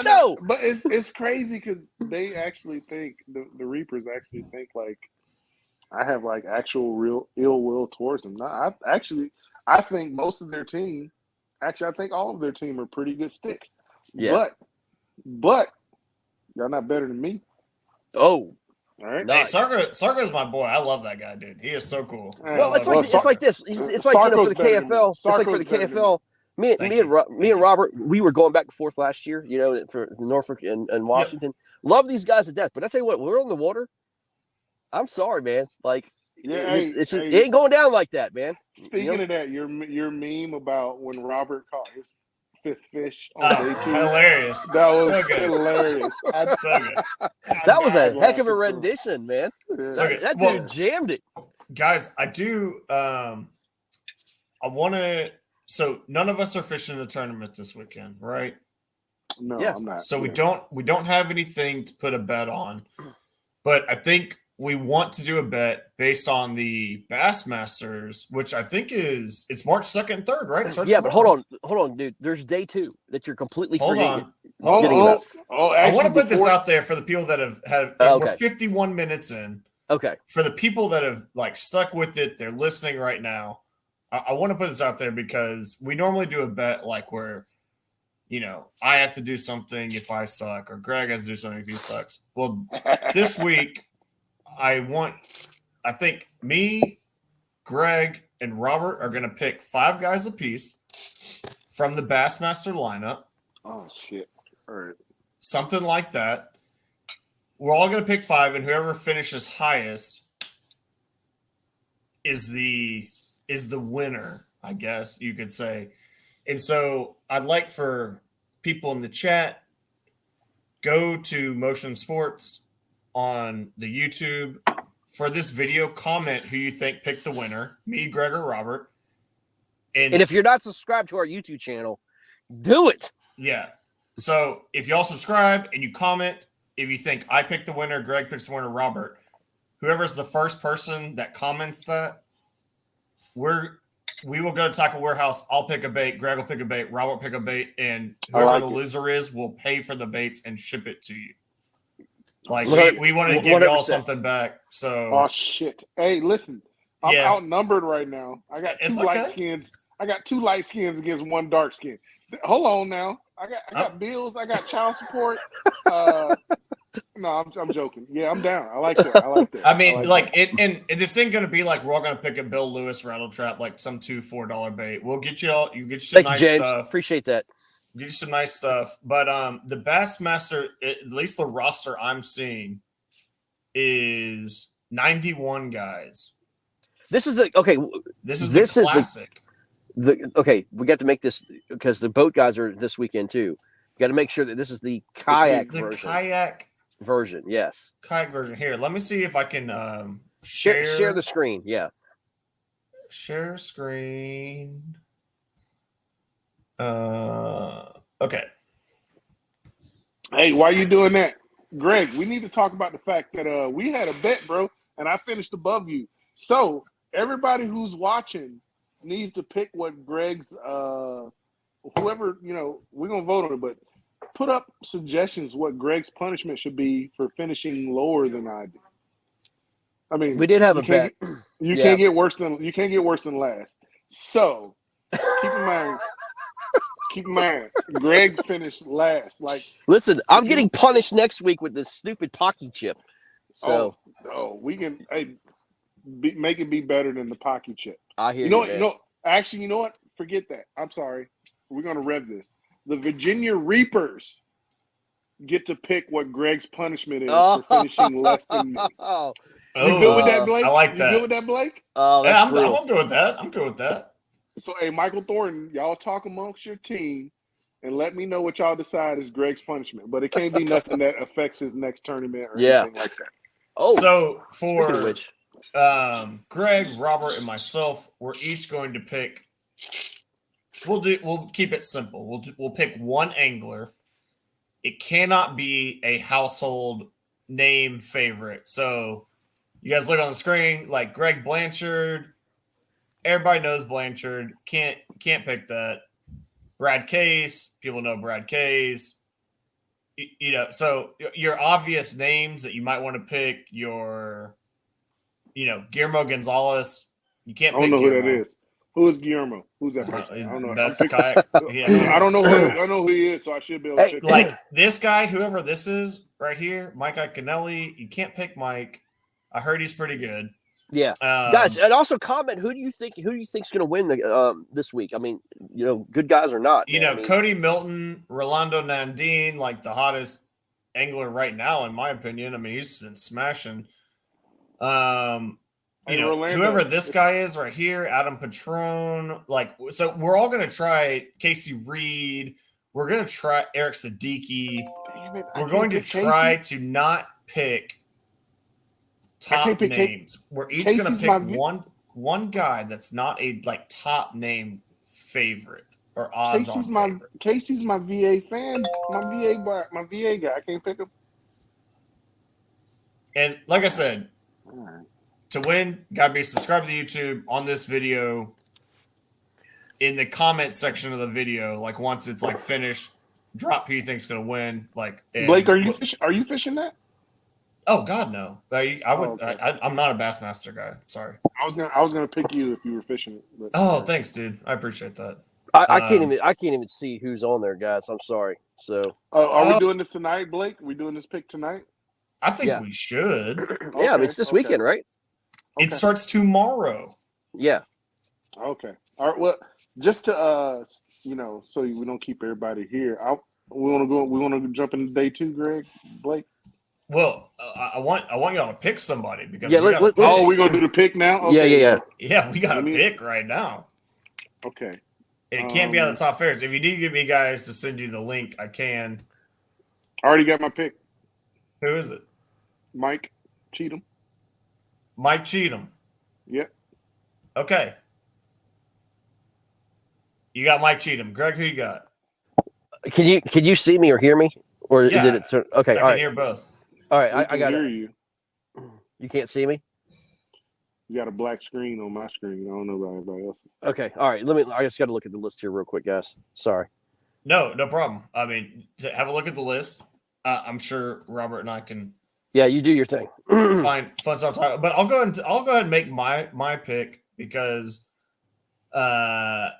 No, but it's crazy because they actually think the Reapers actually think like I have like actual real ill will towards them. No, I think most of their team, I think all of their team are pretty good sticks. Yeah. But y'all not better than me. Oh. All right. Nice. Hey, Sarko's my boy. I love that guy, dude. He is so cool. Well, it's like this. It's like for the KFL. It's like for the KFL. Me and Robert, we were going back and forth last year, for Norfolk and Washington. Yep. Love these guys to death. But I tell you what, we're on the water. I'm sorry, man. Like, it ain't going down like that, man. Speaking of that, your meme about when Robert caught his 5th fish on day 2. Hilarious. That was so good. Hilarious. So good. That was a heck of a rendition, man. Yeah. So that dude jammed it. Guys, I do I want to. So none of us are fishing the tournament this weekend, right? No, yeah. I'm not. So we don't have anything to put a bet on, but I think we want to do a bet based on the Bassmasters, which I think it's March 2nd and 3rd, right? Yeah, but hold on, dude. There's day 2 that you're completely forgetting. I want to put this out there for the people that have we're 51 minutes in. Okay. For the people that have like stuck with it, they're listening right now. I want to put this out there because we normally do a bet like where, I have to do something if I suck, or Greg has to do something if he sucks. Well, this week, I think me, Greg, and Robert are going to pick 5 guys apiece from the Bassmaster lineup. Oh, shit. All right. Something like that. We're all going to pick 5, and whoever finishes highest is the winner, I guess you could say. And so I'd like for people in the chat, go to Motion Sports on the YouTube. For this video, comment who you think picked the winner, me, Greg, or Robert. And if you're not subscribed to our YouTube channel, do it. Yeah. So if y'all subscribe and you comment, if you think I picked the winner, Greg picks the winner, Robert, whoever's the first person that comments that, we will go to Tackle Warehouse. I'll pick a bait. Greg will pick a bait. Robert will pick a bait. And whoever the loser is will pay for the baits and ship it to you. Like, we want to give y'all something back. So. Oh, shit. Hey, listen. I'm outnumbered right now. I got 2 light skins. I got 2 light skins against 1 dark skin. Hold on now. I got bills. I got child support. No, I'm joking. Yeah, I'm down. I like that. I mean, and this ain't gonna be like we're all gonna pick a Bill Lewis rattle trap, like some $2-4 bait. We'll get you all. You get some nice stuff. Appreciate that. Get you some nice stuff. But the Bassmaster, at least the roster I'm seeing, is 91 guys. This is the classic. We got to make this because the boat guys are this weekend too. You got to make sure that this is the kayak version. Kayak version, yes. Kayak version. Here, let me see if I can share the screen. Yeah. Share screen. Okay. Hey, why are you doing that? Greg, we need to talk about the fact that we had a bet, bro, and I finished above you. So everybody who's watching needs to pick what Greg's whoever, we're gonna vote on it, but put up suggestions what Greg's punishment should be for finishing lower than I did. I mean, we did have a bet. You can't get worse than last. So keep in mind, Greg finished last. Like, listen, I'm getting punished next week with this stupid Pocky chip. So we can make it be better than the Pocky chip. I hear Actually, you know what? Forget that. I'm sorry. We're gonna rev this. The Virginia Reapers get to pick what Greg's punishment is for finishing less than me. You good with that, Blake? I like that. You good with that, Blake? Oh, yeah, I'm good with that. I'm good with that. So, hey, Michael Thornton, y'all talk amongst your team and let me know what y'all decide is Greg's punishment. But it can't be nothing that affects his next tournament or anything like that. Oh, so for which, Greg, Robert, and myself, we're each going to pick. We'll keep it simple. We'll pick one angler. It cannot be a household name favorite. So you guys look on the screen, like Greg Blanchard. Everybody knows Blanchard. Can't pick that. Brad Case. People know Brad Case. So your obvious names that you might want to pick. Your, Guillermo Gonzalez. You can't pick. I don't know Guillermo. who that is. Who is Guillermo? Who's that person? I don't know. That's kayak. Yeah. I don't know. I know who he is, so I should be able to pick. Like this guy, whoever this is right here, Mike Iaconelli. You can't pick Mike. I heard he's pretty good. Yeah, guys, and also comment who do you think's going to win this week? I mean, good guys or not. Cody Milton, Rolando Nandine, like the hottest angler right now, in my opinion. I mean, he's been smashing. Whoever this guy is right here, Adam Patron, so we're all going to try Casey Reed. We're going to try Eric Siddiqui. We're going to try to not pick top names. We're each going to pick one guy that's not a top name favorite or odds on favorite. Casey's my VA fan. My VA guy. I can't pick him. And like I said, to win, gotta be subscribed to YouTube on this video. In the comment section of the video, once it's finished, drop who you think's gonna win. Blake, are you fishing that? Oh God, no! I would. Okay. I'm not a Bassmaster guy. Sorry. I was gonna pick you if you were fishing it. But, Oh, thanks, dude. I appreciate that. I can't even see who's on there, guys. I'm sorry. So are we doing this tonight, Blake? We doing this pick tonight? I think Yeah. we should. yeah, I mean it's this weekend, right? It starts tomorrow. Yeah. Okay. All right. Well, just to so we don't keep everybody here. We want to jump into day 2, Greg, Blake. Well, I want y'all to pick somebody because Yeah, we're gonna do the pick now. Okay. Yeah, we got to pick right now. Okay. And it can't be on the top favorites. If you need to get me guys to send you the link, I can. I already got my pick. Who is it? Mike Cheatham. Mike Cheatham. Yep. Okay. You got Mike Cheatham. Greg, who you got? Can you see me or hear me? Or Yeah, did it turn? Okay, I can hear both. All right, I got hear it. you. You can't see me? You got a black screen on my screen. I don't know about everybody else. Okay, all right. I just got to look at the list here real quick, guys. Sorry. No problem. I mean, have a look at the list. I'm sure Robert and I can. Yeah, you do your thing. Find fun stuff. But I'll go ahead and make my pick because, I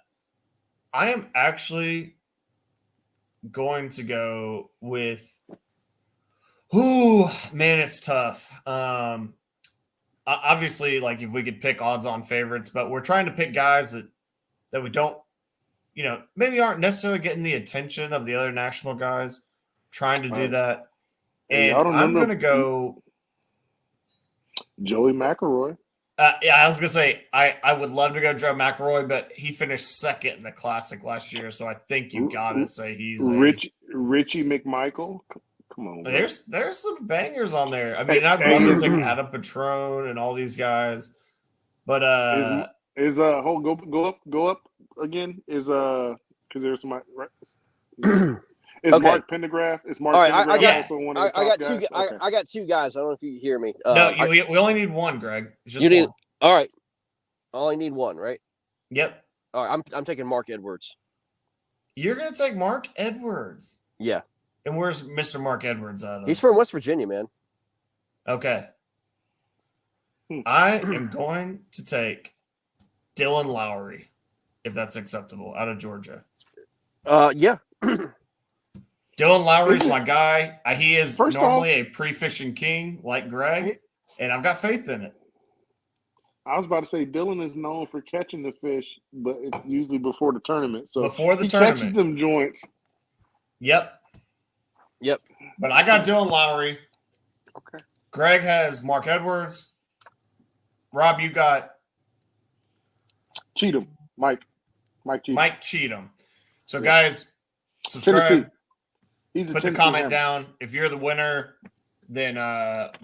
am actually going to go with. Ooh, man, it's tough. Obviously, like if we could pick odds-on favorites, but we're trying to pick guys that we don't, maybe aren't necessarily getting the attention of the other national guys. Trying to do that, and I'm going to go Joey McElroy. Yeah, I was gonna say I would love to go Joe McElroy, but he finished second in the Classic last year, so I think you gotta say he's Richie McMichael. Come on, there's some bangers on there. I mean, I'd love to pick Adam Patron and all these guys, but go up again because there's some right. Is Okay. Mark Pendergraft? Is Mark All Pendergraft also one of the top two. guys? Okay. I got 2 guys. I don't know if you hear me. We only need one, Greg. It's just you need one. all right. I only need one, right? Yep. All right. I'm taking Mark Edwards. You're gonna take Mark Edwards. Yeah. And where's Mr. Mark Edwards out of? He's from West Virginia, man. Okay. I am going to take Dylan Lowry, if that's acceptable, out of Georgia. Yeah. Dylan Lowry's my guy. He is normally a pre-fishing king like Greg, and I've got faith in it. I was about to say Dylan is known for catching the fish, but it's usually before the tournament. So before the tournament, catches them joints. Yep. But I got Dylan Lowry. Okay. Greg has Mark Edwards. Rob, you got Cheatham. Mike Cheatham. Mike Cheatham. So guys, subscribe. Tennessee. Put the comment down. If you're the winner, then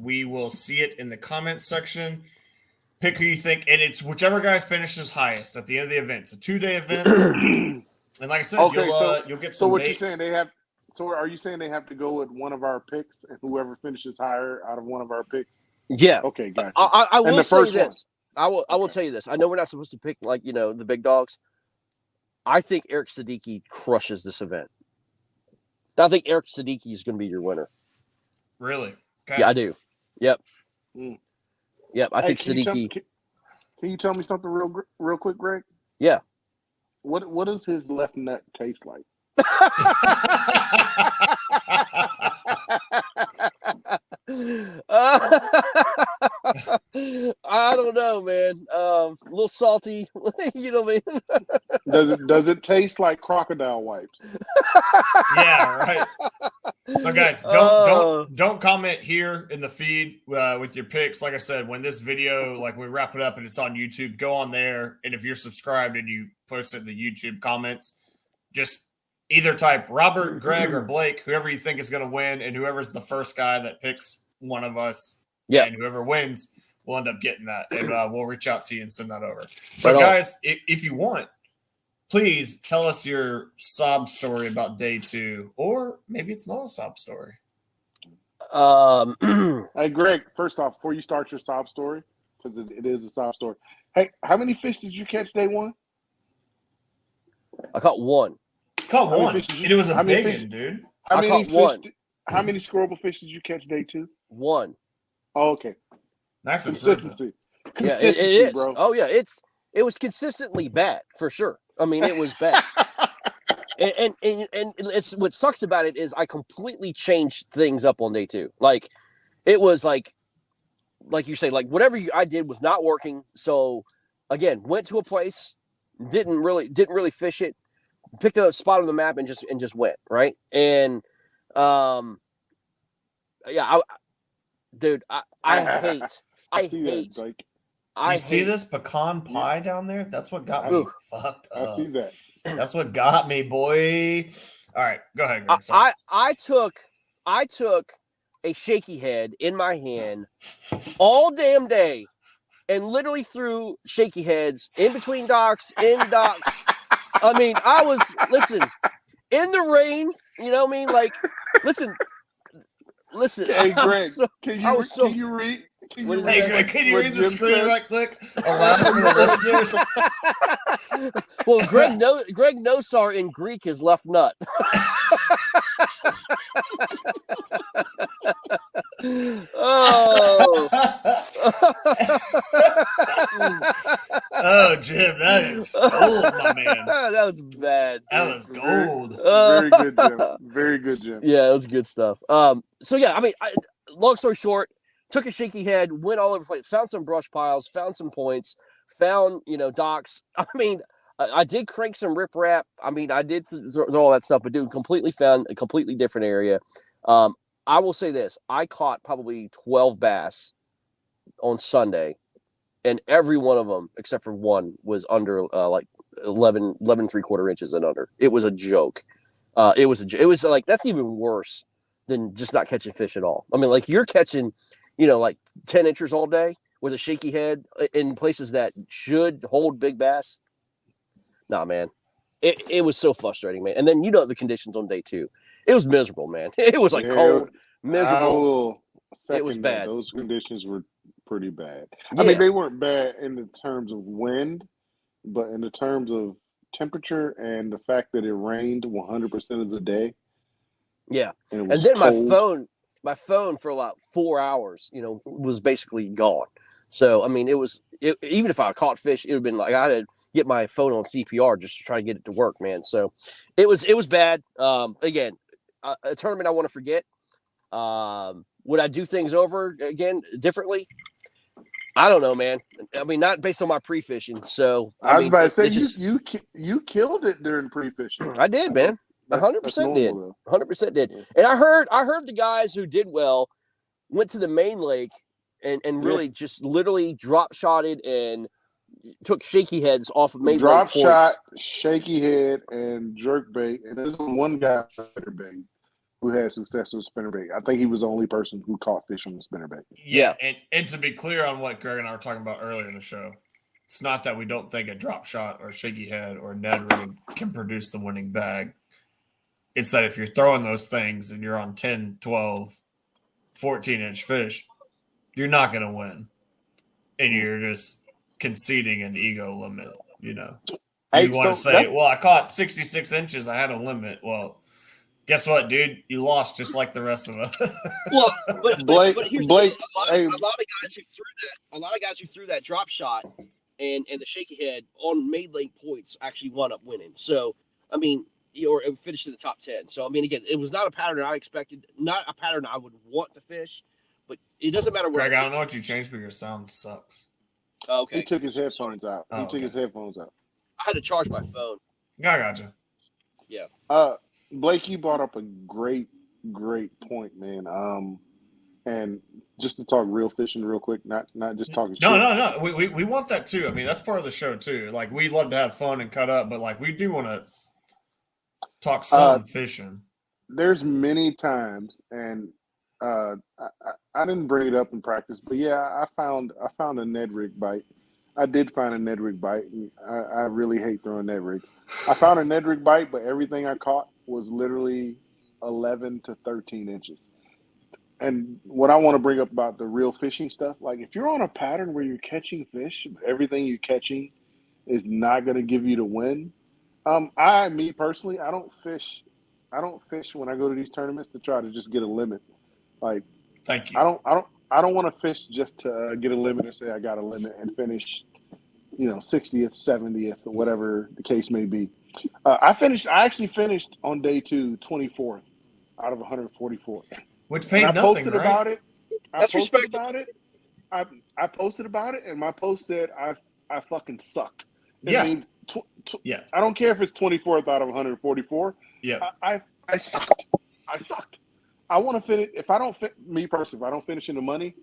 we will see it in the comments section. Pick who you think, and it's whichever guy finishes highest at the end of the event. It's a 2-day event, and like I said, you'll get some. So what dates. you're saying they have? So are you saying they have to go with one of our picks, and whoever finishes higher out of one of our picks? Yeah. Okay, gotcha. I will the say first this. I will tell you this. I know we're not supposed to pick the big dogs. I think Eric Siddiqui crushes this event. I think Eric Siddiqui is going to be your winner. Really? Okay. Yeah, I do. Yep. Mm. Yep. I think Siddiqui. Can you tell me something real quick, Greg? Yeah. What does his left nut taste like? I don't know, man. A little salty, you know what I mean? Does it taste like crocodile wipes? Yeah, right. So guys, don't comment here in the feed with your picks. Like I said, when this video, like we wrap it up and it's on YouTube, go on there, and if you're subscribed and you post it in the YouTube comments, just either type Robert, Greg, or Blake, whoever you think is going to win, and whoever's the first guy that picks one of us, and whoever wins will end up getting that, and we'll reach out to you and send that over. So, guys, if you want, please tell us your sob story about day 2, or maybe it's not a sob story. Hey, Greg, first off, before you start your sob story, because it is a sob story, hey, how many fish did you catch day 1? I caught 1. Caught 1. It was a big one, dude. How many squirrel fish did you catch day 2? 1. Oh, okay. Nice improvement. Consistency. Yeah, Consistency, it is. bro. Oh yeah, it was consistently bad for sure. I mean, it was bad. And it's what sucks about it is I completely changed things up on day 2. Like it was like you say, like whatever I did was not working. So again, went to a place, didn't really fish it, picked a spot on the map and just went right. And yeah, dude, I hate. I hate. Like, You see this pecan pie down there? That's what got me fucked up. I see that. That's what got me, boy. All right, go ahead, Greg. I took a shaky head in my hand all damn day and literally threw shaky heads in between docks, in docks. I mean, listen, in the rain, you know what I mean? Like, listen. Hey, Greg, can you read the screen right quick? Aloud for the listeners. Well, Greg Nosar in Greek is left nut. Oh. Oh, Jim, that is gold, my man. That was bad. That was gold. Very good, Jim. Very good, Jim. Yeah, it was good stuff. So yeah, I mean, long story short, took a shaky head, went all over the place, found some brush piles, found some points, found docks. I mean, I did crank some riprap. I mean, I did all that stuff, but dude, completely found a completely different area. I will say this: I caught probably 12 bass on Sunday, and every one of them, except for one, was under like 11 3/4 inches and under. It was a joke. It was like, that's even worse than just not catching fish at all. I mean, like you're catching, like 10 inches all day with a shaky head in places that should hold big bass. Nah, man, it was so frustrating, man. And then the conditions on day 2, it was miserable, man. It was like cold, miserable. It was bad. Those conditions were pretty bad. Yeah. I mean, they weren't bad in the terms of wind, but in the terms of temperature and the fact that it rained 100% of the day. Yeah, and then cold. my phone for about 4 hours, was basically gone. So I mean, even if I caught fish, it would have been like I had to get my phone on CPR just to try to get it to work, man. So it was bad. Again, a tournament I want to forget. Would I do things over again differently? I don't know, man. I mean, not based on my pre-fishing. So I was about to say you killed it during pre-fishing. I did, man. 100% did. 100% did. And I heard the guys who did well went to the main lake and really just literally drop shotted and took shaky heads off of main drop lake shot, points. shaky head, and jerk bait. And there's one guy spinnerbait who had success with spinnerbait. I think he was the only person who caught fish on the spinnerbait. Yeah, and to be clear on what Greg and I were talking about earlier in the show, it's not that we don't think a drop shot or shaky head or Ned rig can produce the winning bag. It's that if you're throwing those things and you're on 10, 12, 14-inch fish, you're not going to win. And you're just conceding an ego limit, You want to say, well, I caught 66 inches. I had a limit. Well, guess what, dude? You lost just like the rest of us. Well, but Blake, here's a lot of guys who threw that drop shot and the shaky head on main lake points actually wound up winning. So, I mean, or finished in the top 10. So, I mean, again, it was not a pattern I expected, not a pattern I would want to fish, but it doesn't matter where. Greg, I don't know what you changed, but your sound sucks. Okay. He took his headphones out. I had to charge my phone. I gotcha. Yeah. Blake, you brought up a great point, man. And just to talk real fishing real quick, not just talking shit. No. We want that too. I mean, that's part of the show too. Like, we love to have fun and cut up, but like, we do want to talk some fishing. There's many times, and I didn't bring it up in practice, but yeah, I found a Ned rig bite. I did find a Ned rig bite. And I really hate throwing Ned rigs. I found a Ned rig bite, but everything I caught was literally 11 to 13 inches. And what I want to bring up about the real fishing stuff, like if you're on a pattern where you're catching fish, everything you're catching is not going to give you the win. Me personally, I don't fish when I go to these tournaments to try to just get a limit. Like, thank you. I I don't want to fish just to get a limit and say I got a limit and finish, 60th, 70th, or whatever the case may be. I actually finished on day 2, 24th out of 144. Which paid I nothing, posted right? about it. That's respectable. I posted about it, and my post said I fucking sucked. Yeah. Yeah. I don't care if it's 24th out of 144. Yeah. I sucked. I sucked. I want to finish. If I don't finish in the money.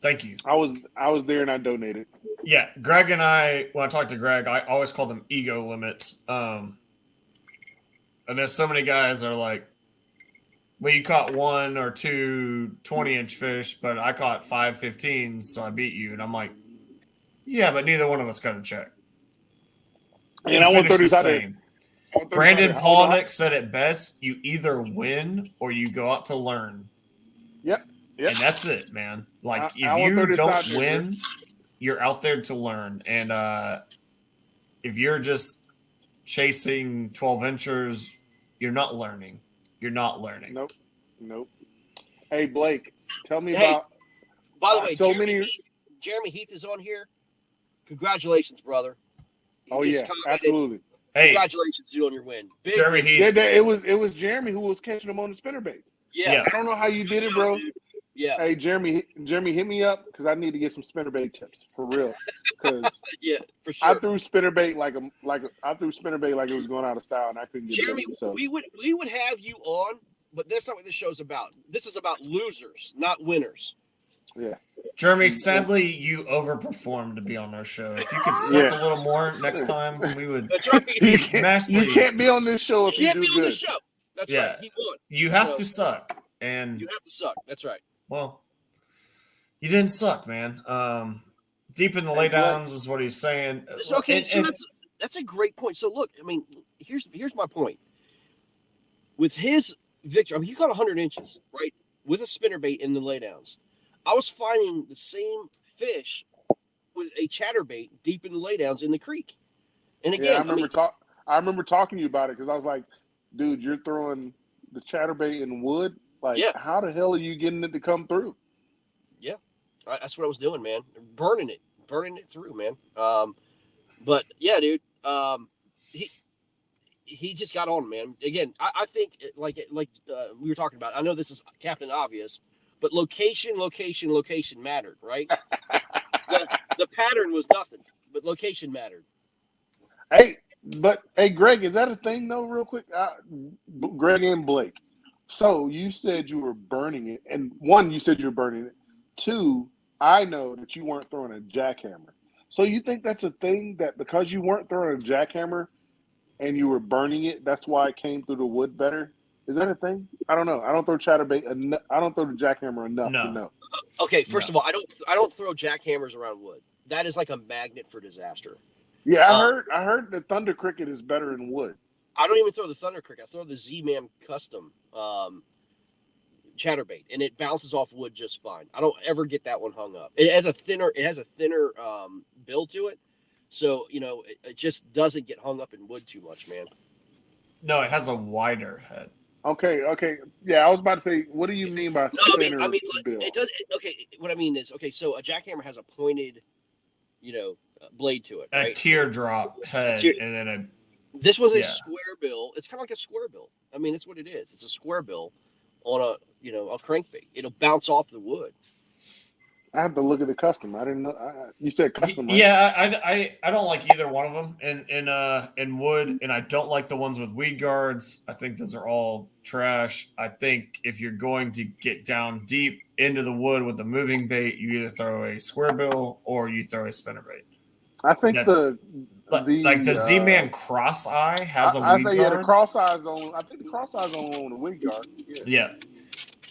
Thank you. I was there and I donated. Yeah, Greg and I, when I talk to Greg, I always call them ego limits. And there's so many guys that are like, well, you caught 1 or 2 20-inch fish, but I caught 5 15s, so I beat you. And I'm like, yeah, but neither one of us got a check. And I want 30 out there. Brandon Polnick said it best: you either win or you go out to learn. Yep. And that's it, man. Like, if you don't win, you're out there to learn. And if you're just chasing 12 inchers, you're not learning. You're not learning. Nope. Hey, Blake, tell me about. By the way, Jeremy Heath is on here. Congratulations, brother. Absolutely. Hey, congratulations to you on your win. Jeremy Heath. It was Jeremy who was catching them on the spinnerbaits. Yeah. I don't know how you did it, bro. Dude. Yeah. Hey, Jeremy, hit me up because I need to get some spinnerbait tips for real. Because yeah, for sure. I threw spinnerbait like it was going out of style, and I couldn't get Jeremy, it. So. we would have you on, but that's not what this show's about. This is about losers, not winners. Yeah. Jeremy, sadly, you overperformed to be on our show. If you could suck a little more next time, we would. That's right. You can't be on this show if you do good. This show. That's right. He won. You have to suck, and you have to suck. That's right. Well, you didn't suck, man. Deep in the laydowns is what he's saying. Okay, that's a great point. So look, I mean, here's my point. With his victory, I mean, he caught 100 inches, right, with a spinnerbait in the laydowns. I was finding the same fish with a chatterbait deep in the laydowns in the creek. And again, I remember talking to you about it because I was like, dude, you're throwing the chatterbait in wood. Like, how the hell are you getting it to come through? Yeah, that's what I was doing, man. Burning it through, man. But yeah, dude, he just got on, man. Again, I think like we were talking about. I know this is Captain Obvious, but location mattered, right? the pattern was nothing, but location mattered. Hey, Greg, is that a thing though? Real quick, Greg and Blake. So you said you were burning it, and 1, you said you were burning it. 2, I know that you weren't throwing a jackhammer. So you think that's a thing that because you weren't throwing a jackhammer and you were burning it, that's why it came through the wood better? Is that a thing? I don't know. I don't throw chatterbait enough. I don't throw the jackhammer enough to know. Okay, first of all, I don't throw jackhammers around wood. That is like a magnet for disaster. Yeah, I heard the Thunder Cricket is better in wood. I don't even throw the Thunder Cricket. I throw the Z-Man Custom chatterbait, and it bounces off wood just fine. I don't ever get that one hung up. It has a thinner bill to it, so it just doesn't get hung up in wood too much, man. No, it has a wider head. Okay. Yeah, I was about to say, what do you mean by thinner bill? It does. Okay, what I mean is, so a jackhammer has a pointed, blade to it, right? A teardrop head, and then This was a square bill. It's kind of like a square bill. I mean, that's what it is. It's a square bill on a crankbait. It'll bounce off the wood. I have to look at the custom. I didn't know. You said custom, right? Yeah, I don't like either one of them in wood, and I don't like the ones with weed guards. I think those are all trash. I think if you're going to get down deep into the wood with a moving bait, you either throw a square bill or you throw a spinnerbait. I think the Z-Man Cross Eye has a weed guard. Yeah, the Cross Eye's on. I think the Cross Eye's on the weed guard. Yeah,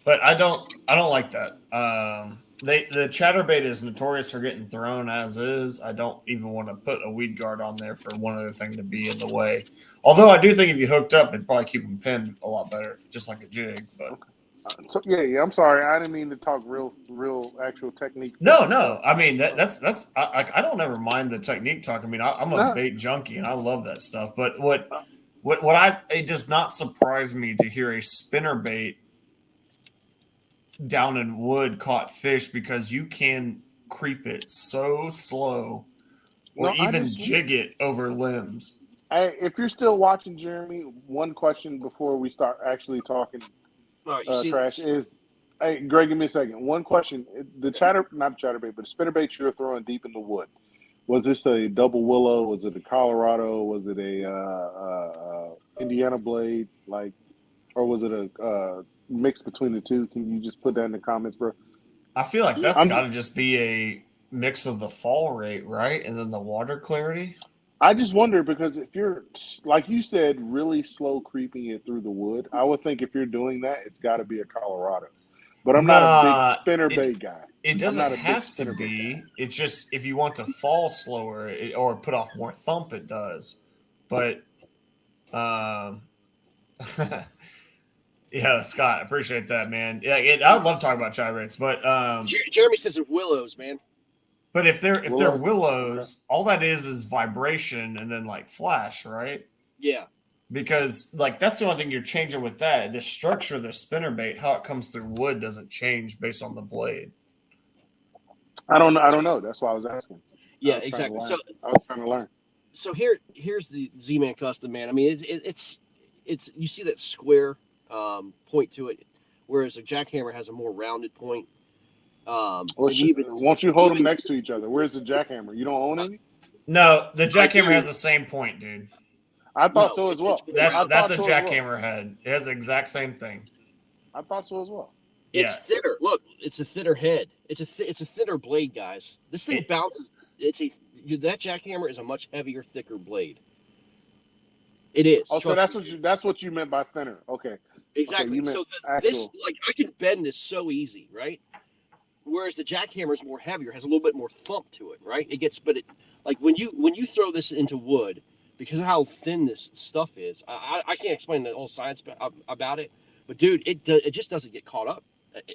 but I don't like that. The chatterbait is notorious for getting thrown as is. I don't even want to put a weed guard on there for one other thing to be in the way. Although I do think if you hooked up, it'd probably keep them pinned a lot better, just like a jig. But I'm sorry. I didn't mean to talk real actual technique. No. I mean that's I don't ever mind the technique talk. I mean I'm a bait junkie and I love that stuff. But it does not surprise me to hear a spinnerbait down in wood caught fish because you can creep it so slow or even jig it over limbs. If you're still watching, Jeremy, one question before we start actually talking All right, you see trash is, hey, Greg, give me a second. One question: the not chatterbait, but the spinnerbait you're throwing deep in the wood. Was this a double willow? Was it a Colorado? Was it a Indiana blade? Or was it a mix between the two? Can you just put that in the comments, bro? I feel like that's got to just be a mix of the fall rate, right? And then the water clarity. I just wonder because if you're, like you said, really slow creeping it through the wood, I would think if you're doing that, it's got to be a Colorado. But I'm not a big spinnerbait guy. It doesn't have to be. It's just if you want to fall slower or put off more thump, it does. But, yeah, Scott, I appreciate that, man. Yeah, I would love to talk about chatterbaits, but Jeremy says of willows, man. But if they're willows, all that is vibration and then like flash, right? Yeah. Because like that's the only thing you're changing with that. The structure of the spinnerbait, how it comes through wood, doesn't change based on the blade. I don't know. That's why I was asking. Yeah, exactly. So I was trying to learn. So here's the Z-Man Custom, man. I mean, it's you see that square point to it, whereas a jackhammer has a more rounded point. Won't you hold them next to each other? Where's the jackhammer? You don't own any? No, the jackhammer has the same point, dude. I thought so as well. That's a jackhammer head. It has the exact same thing. I thought so as well. It's thinner. Look, it's a thinner head. It's a thinner blade, guys. This thing bounces. That jackhammer is a much heavier, thicker blade. It is. Oh, so that's what you meant by thinner. Okay. Exactly. Okay, so this, like, I can bend this so easy, right? Whereas the jackhammer is more heavier, has a little bit more thump to it, right? Like when you throw this into wood, because of how thin this stuff is, I can't explain the whole science about it, but dude, it just doesn't get caught up.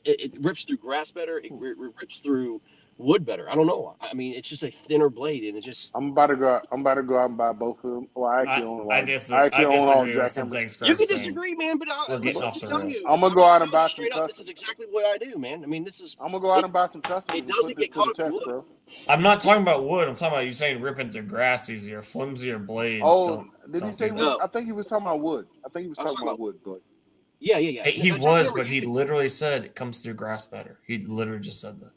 It rips through grass better. It rips through wood better. I don't know. I mean, it's just a thinner blade, and it just. I'm about to go out and buy both of them. Well, I actually own one. I disagree with some things. You can disagree, man, but I'm just telling you. I'm gonna go out and buy some customs. This is exactly what I do, man. I mean, this is. I'm gonna go out and buy some customs. It doesn't get caught up in wood, bro. I'm not talking about wood. I'm talking about you saying ripping through grass easier, flimsier blades. Oh, did he say wood? No. I think he was talking about wood. I think he was talking about wood, but. Yeah. He was, but he literally said it comes through grass better. He literally just said that.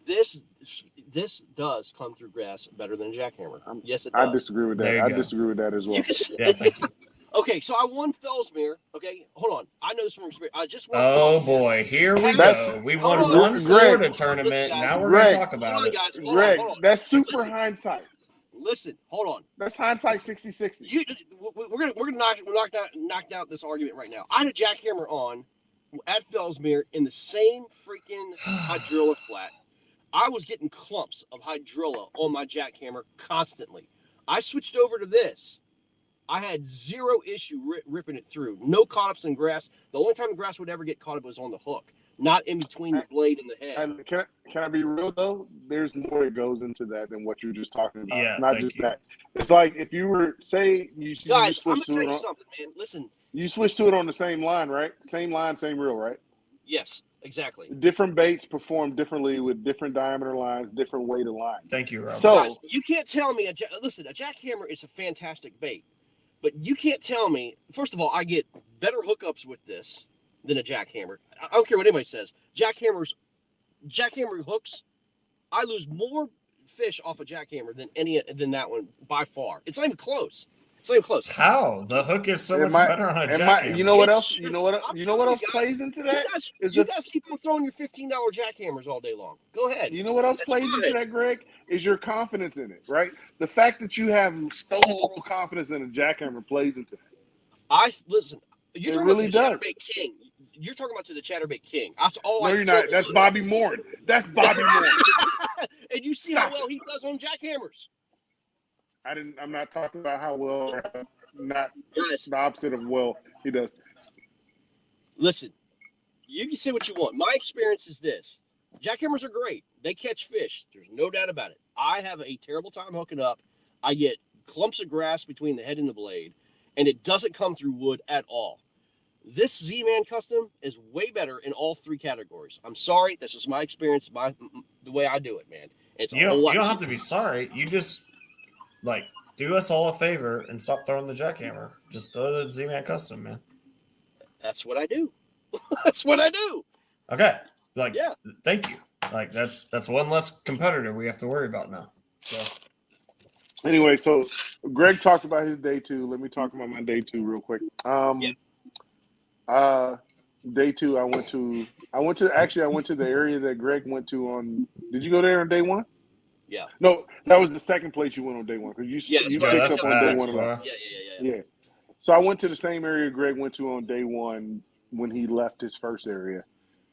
This does come through grass better than a jackhammer. Yes, it does. I disagree with that. I disagree with that as well. Yeah, thank you. Okay, so I won Fellsmere. Okay, hold on. I know this from experience. I just won. Oh boy, here we go. We won one Florida tournament. Listen, now we're going to talk about it. Guys, Greg, that's super hindsight. Listen, hold on. That's hindsight 60-60. We're gonna knock out this argument right now. I had a jackhammer on at Fellsmere in the same freaking hydrilla flat. I was getting clumps of hydrilla on my jackhammer constantly. I switched over to this. I had zero issue ripping it through. No caught-ups in grass. The only time the grass would ever get caught up was on the hook, not in between the blade and the head. And can I be real, though? There's more that goes into that than what you're just talking about. Yeah, it's not just that. It's like if you were, say, guys, I'm going to tell you something, man. Listen. You switch to it on the same line, right? Same line, same reel, right? Yes, exactly. Different baits perform differently with different diameter lines, different weight of line. Thank you, Rob. So guys, you can't tell me. Listen, a jackhammer is a fantastic bait, but you can't tell me. First of all, I get better hookups with this than a jackhammer. I don't care what anybody says. Jackhammer hooks. I lose more fish off a jackhammer than that one by far. It's not even close. It's not even close. How? The hook is so much better on a jackhammer. You know what else? You know what else plays into that? You guys keep on throwing your $15 jackhammers all day long. Go ahead. You know what else plays into that, Greg? Is your confidence in it, right? The fact that you have stolen confidence in a jackhammer plays into that. Listen. You're talking really about the Chatterbait King. You're talking about the Chatterbait King. That's all. No, you're not. That's Bobby Moore. That's Bobby Moore. And you see how well he does on jackhammers. I'm not talking about how well, not the opposite of well he does. Listen, you can say what you want. My experience is this. Jackhammers are great. They catch fish. There's no doubt about it. I have a terrible time hooking up. I get clumps of grass between the head and the blade, and it doesn't come through wood at all. This Z-Man custom is way better in all three categories. I'm sorry, that's just my experience, the way I do it, man. It's a whole lot. You don't have to be sorry. You just like do us all a favor and stop throwing the jackhammer. Just throw the Z-Man custom, man. That's what I do. That's what I do. Okay. Like, yeah. Thank you. Like that's one less competitor we have to worry about now. So anyway, so Greg talked about his day two. Let me talk about my day two real quick. Day two, I went to the area that Greg went to on. Did you go there on day one? Yeah. No, that was the second place you went on day one because you picked up on day one. Yeah. So I went to the same area Greg went to on day one when he left his first area,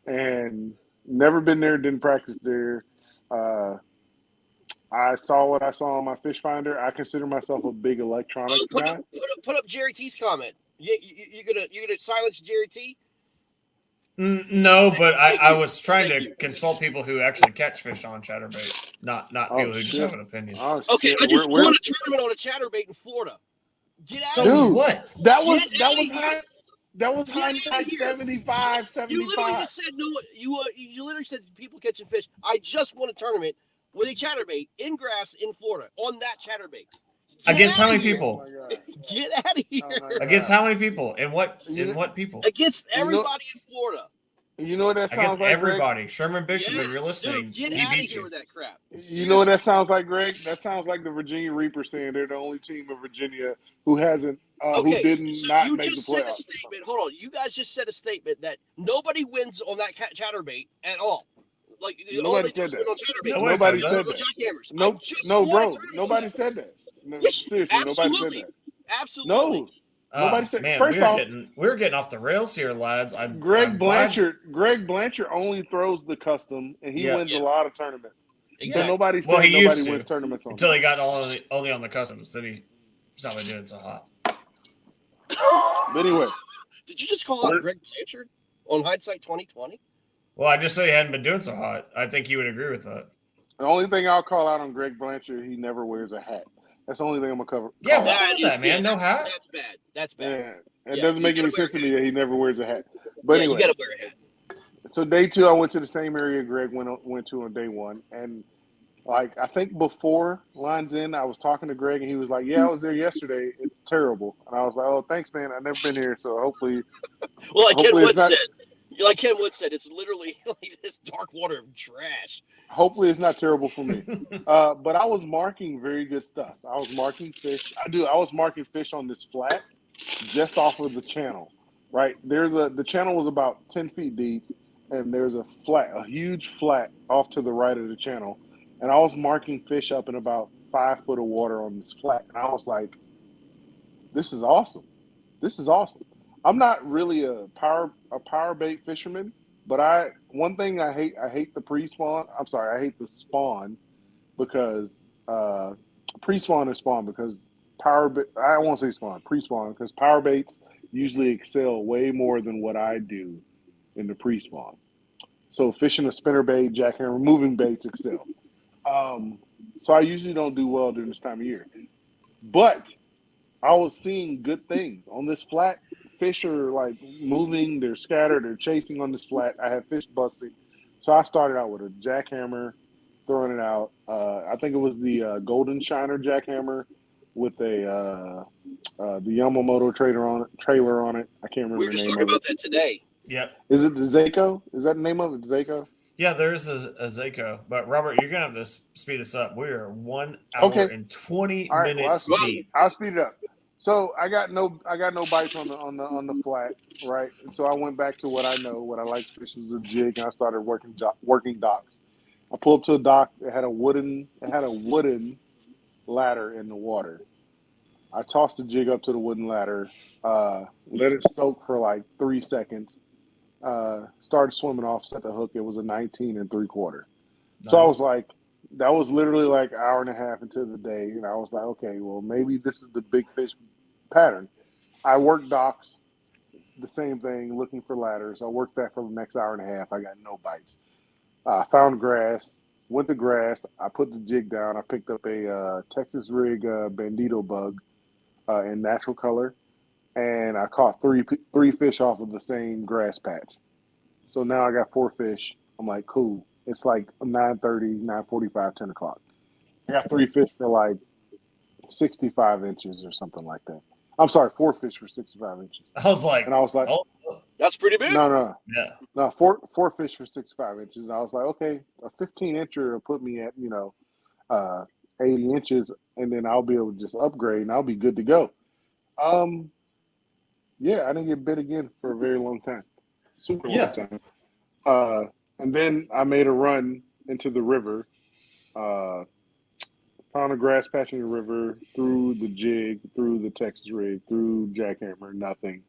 and never been there. Didn't practice there. I saw what I saw on my fish finder. I consider myself a big electronics guy. Put up Jerry T's comment. You gonna silence Jerry T? No, but I was trying to consult people who actually catch fish on chatterbait, not people who just have an opinion. Okay, I just won a tournament on a chatterbait in Florida. Get out of here. What? That was hindsight 75. You literally just said no. You literally said people catching fish. I just won a tournament with a chatterbait in grass in Florida on that chatterbait. Against how many people? Oh Get out of here. Against how many people? And what people? Against everybody in Florida. You know what that sounds like, everybody. Greg? Sherman Bishop, if you're listening, dude, he beat you. With that crap. You know what that sounds like, Greg? That sounds like the Virginia Reaper saying they're the only team in Virginia who hasn't, who didn't make the playoffs. You just said a statement. Hold on. You guys just said a statement that nobody wins on that chatterbait at all. Like nobody said that. Nobody said that. No, bro. Nobody said that. No, seriously, nobody said that. Absolutely. No. Nobody said. Man, first off, we're getting off the rails here, lads. Greg Blanchard only throws the custom, and he wins a lot of tournaments. Exactly. So nobody said nobody wins tournaments on until he got only on the customs. Then he stopped doing so hot. But anyway, did you just call out Greg Blanchard on hindsight 2020? Well, I just said he hadn't been doing so hot. I think he would agree with that. The only thing I'll call out on Greg Blanchard, he never wears a hat. That's the only thing I'm gonna cover. Yeah, what's up with that, man? No hat. That's bad. Yeah, it doesn't make any sense to me that he never wears a hat. But anyway, you gotta wear a hat. So day two, I went to the same area Greg went to on day one, and like I think before lines in, I was talking to Greg, and he was like, "Yeah, I was there yesterday. It's terrible." And I was like, "Oh, thanks, man. I've never been here, so hopefully." Well, like Ken Wood said, it's literally like this dark water of trash. Hopefully it's not terrible for me. But I was marking very good stuff. I was marking fish. I was marking fish on this flat just off of the channel, right? The channel was about 10 feet deep, and there's a huge flat off to the right of the channel. And I was marking fish up in about 5 foot of water on this flat. And I was like, this is awesome. This is awesome. I'm not really a power bait fisherman, but one thing I hate the pre-spawn. I'm sorry, I hate the spawn because pre-spawn and spawn because I won't say spawn, pre-spawn because power baits usually excel way more than what I do in the pre-spawn. So fishing a spinner bait, jackhammer, moving baits excel. So I usually don't do well during this time of year, but I was seeing good things on this flat. Fish are like moving, they're scattered, they're chasing on this flat. I had fish busting. So I started out with a jackhammer, throwing it out. I think it was the Golden Shiner jackhammer with the Yamamoto trailer on it. I can't remember the name of it. We were just talking about that today. Yep. Is it the Zako? Is that the name of it, Zako? Yeah, there's a Zako. But Robert, you're gonna have to speed this up. We are 1 hour and 20 minutes deep. I'll speed it up. So I got no bites on the flat, right? And so I went back to what I know, what I like to fish was a jig, and I started working docks. I pulled up to a dock that had a wooden ladder in the water. I tossed the jig up to the wooden ladder, let it soak for like 3 seconds, started swimming off, set the hook. It was a 19 3/4. Nice. So I was like, that was literally like an hour and a half into the day. And I was like, okay, well, maybe this is the big fish pattern. I worked docks, the same thing, looking for ladders. I worked that for the next hour and a half. I got no bites. I found grass, went to grass. I put the jig down. I picked up a Texas rig Bandito bug in natural color. and I caught three fish off of the same grass patch. So now I got 4 fish. I'm like, cool. It's like 9:30, 9:45, 10 o'clock. I got 3 fish for like 65 inches or something like that. I'm sorry, 4 fish for 65 inches. I was like, And I was like, oh, That's pretty big. no, yeah. four fish for 65 inches. And I was like, okay, a 15 incher will put me at 80 inches, and then I'll be able to just upgrade and I'll be good to go. Yeah, I didn't get bit again for a very long time, super long time. And then I made a run into the river. Found a grass patch in the river, through the jig, through the Texas rig, through jackhammer, nothing.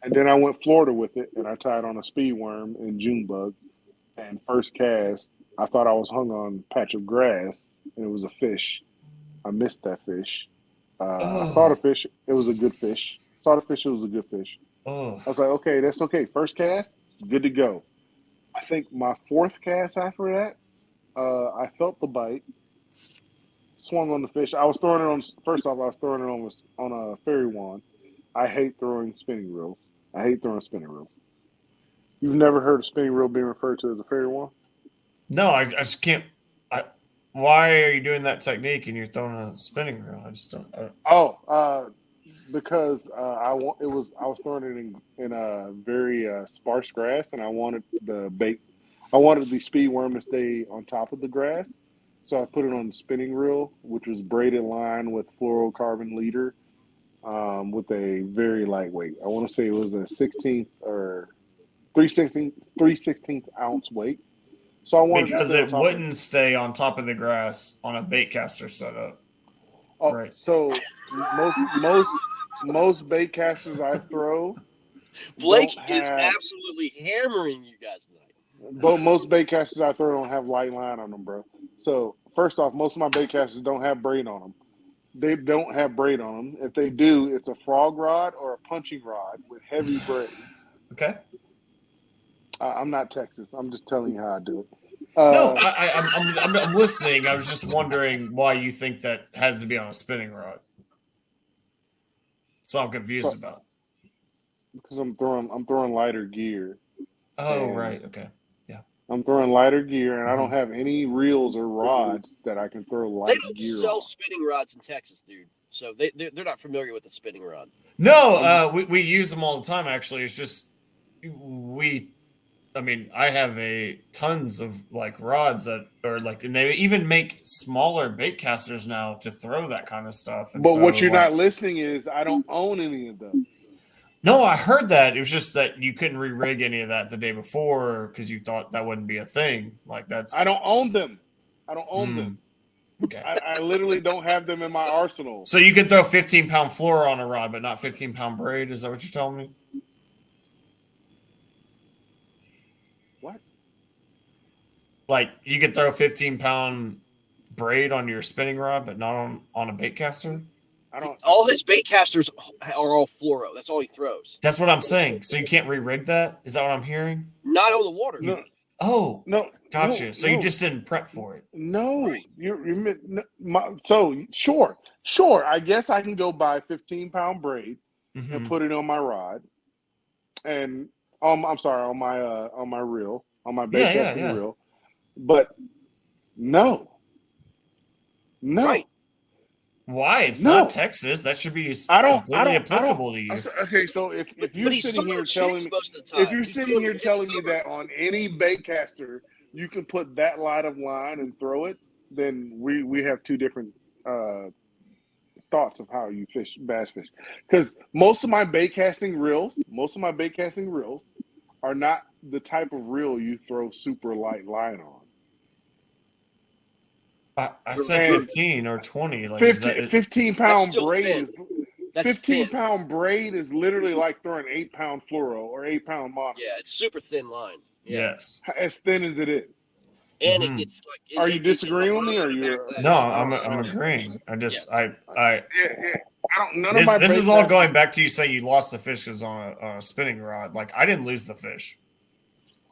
And then I went Florida with it, and I tied on a speed worm in June bug. And first cast, I thought I was hung on a patch of grass, and it was a fish. I missed that fish. I saw the fish. It was a good fish. Saw the fish. It was a good fish. I was like, okay, that's okay. First cast, good to go. I think my 4th cast after that, I felt the bite. Swung on the fish. I was throwing it on. First off, I was throwing it on a fairy wand. I hate throwing spinning reels. You've never heard a spinning reel being referred to as a fairy wand? No, I just can't. Why are you doing that technique and you're throwing a spinning reel? I just don't. Because I was throwing it in a very sparse grass, and I wanted the bait. I wanted the speed worm to stay on top of the grass. So I put it on the spinning reel, which was braided line with fluorocarbon leader, with a very lightweight. I want to say it was a 16th or 3/16 ounce weight. So I wanted because it wouldn't stay on top of the grass on a bait caster setup. Oh, right. So most bait casters I throw, Blake is absolutely hammering you guys tonight. But most bait casters I throw don't have light line on them, bro. So first off, most of my bait casters don't have braid on them. They don't have braid on them. If they do, it's a frog rod or a punching rod with heavy braid. Okay. I'm not Texas. I'm just telling you how I do it. No, I'm listening. I was just wondering why you think that has to be on a spinning rod. So I'm confused about. Because I'm throwing lighter gear. Oh, right. Okay. Yeah. I'm throwing lighter gear, and I don't have any reels or rods that I can throw light gear on. They don't sell spinning rods in Texas, dude. So they're not familiar with the spinning rod. No, we use them all the time, actually. It's just I have tons of like rods that are like, and they even make smaller bait casters now to throw that kind of stuff. And but what you're not listening is I don't own any of them. No, I heard that. It was just that you couldn't re-rig any of that the day before because you thought that wouldn't be a thing. Like that's. I don't own them. Okay. I literally don't have them in my arsenal. So you can throw 15-pound fluoro on a rod, but not 15-pound braid. Is that what you're telling me? What? Like you could throw 15-pound braid on your spinning rod, but not on a bait caster? All his bait casters are all fluoro. That's all he throws. That's what I'm saying. So you can't re-rig that? Is that what I'm hearing? Not on the water. No. Oh, no, gotcha. No, so you just didn't prep for it. No, so sure. I guess I can go buy 15-pound braid and put it on my rod, and I'm sorry, on my reel, on my bait casting reel. But no. Right. Why? It's not Texas. That should be completely applicable to you. Okay, so if you're sitting here telling me that on any baitcaster you can put that line of line and throw it, then we have two different thoughts of how you bass fish. Because most of my baitcasting reels are not the type of reel you throw super light line on. I said 15 or 20. Like 15-pound braid is 15-pound braid is literally like throwing 8-pound fluoro or 8-pound mono. Yeah, it's super thin line. Yeah. Yes, as thin as it is. And it gets like. Are you disagreeing with me, or you? No, I'm agreeing. I just I I don't. None of my. This is all going back to you saying you lost the fish because on a spinning rod. Like I didn't lose the fish.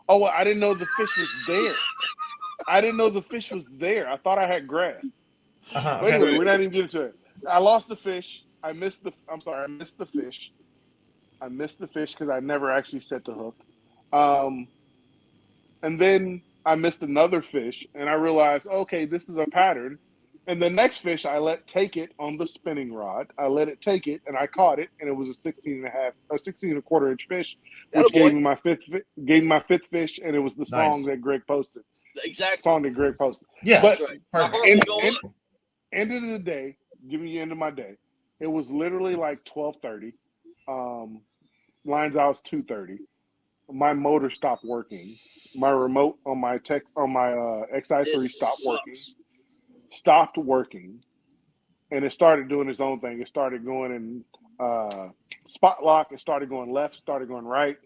Oh, well, I didn't know the fish was there. I thought I had grass. Okay. Wait, we're not even getting to it. I lost the fish. I'm sorry, I missed the fish. I missed the fish because I never actually set the hook. Um, and then I missed another fish, and I realized, okay, this is a pattern. And the next fish, I let take it on the spinning rod. I let it take it, and I caught it, and it was a 16 and a quarter inch fish, which Attaboy. gave me my fifth fish, and it was the song Nice. that Greg posted. Exactly. Song that Greg posted. Yeah, But That's right. perfect. My heart will go on. End of the day, giving you end of my day. It was literally like 12:30. Lines out was 2:30. My motor stopped working. My remote on my XI3 This stopped working, and it started doing its own thing. It started going in spot lock. It started going left. Started going right,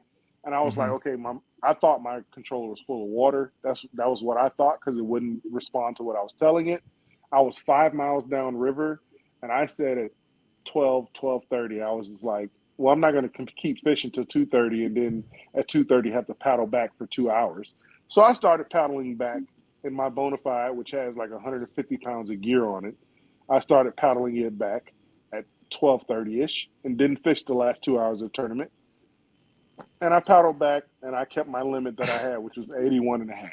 and I was like, okay, I thought my controller was full of water. That was what I thought because it wouldn't respond to what I was telling it. I was 5 miles down river, and I said at 12:30, I was just like, well, I'm not going to keep fishing till 2:30, and then at 2:30 have to paddle back for 2 hours. So I started paddling back in my Bonafide, which has like 150 pounds of gear on it. I started paddling it back at 12:30ish, and didn't fish the last 2 hours of the tournament. And I paddled back, and I kept my limit that I had, which was 81 and a half.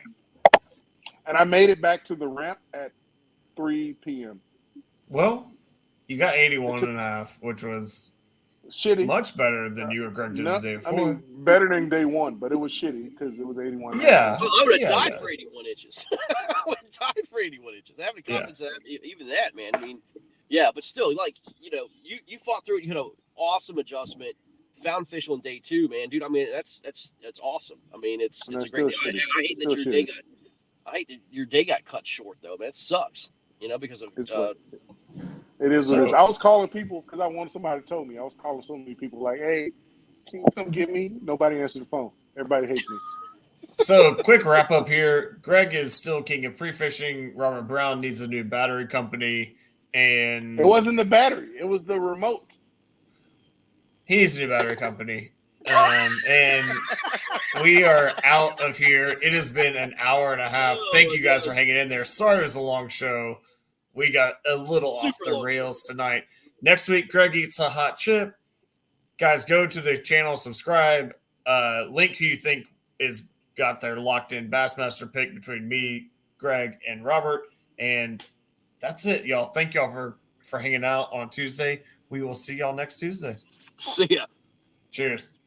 And I made it back to the ramp at 3 p.m. Well, you got 81 and a half, which was Shitty. much better than you or Greg did the day before. I mean, better than day one, but it was shitty because it was 81. Yeah. I would have Yeah, died yeah. for 81 inches. I would have died for 81 inches. Having confidence in even that, man. I mean, yeah, but still, like, you fought through it, awesome adjustment. Found fish on day 2, man. Dude, I mean, that's awesome. I mean, it's a great day. I hate that your day got cut short, though, man. It sucks, because of it is what it is. I was calling people because I wanted somebody to tell me. I was calling so many people like, hey, can you come get me? Nobody answered the phone. Everybody hates me. So, quick wrap up here. Greg is still king of free fishing. Robert Brown needs a new battery company. And it wasn't the battery. It was the remote. He needs a new battery company. And we are out of here. It has been an hour and a half. Thank you guys for hanging in there. Sorry it was a long show. We got a little off the rails tonight. Next week, Greg eats a hot chip. Guys, go to the channel, subscribe. Link who you think is got their locked-in Bassmaster pick between me, Greg, and Robert. And that's it, y'all. Thank y'all for hanging out on Tuesday. We will see y'all next Tuesday. See ya. Cheers.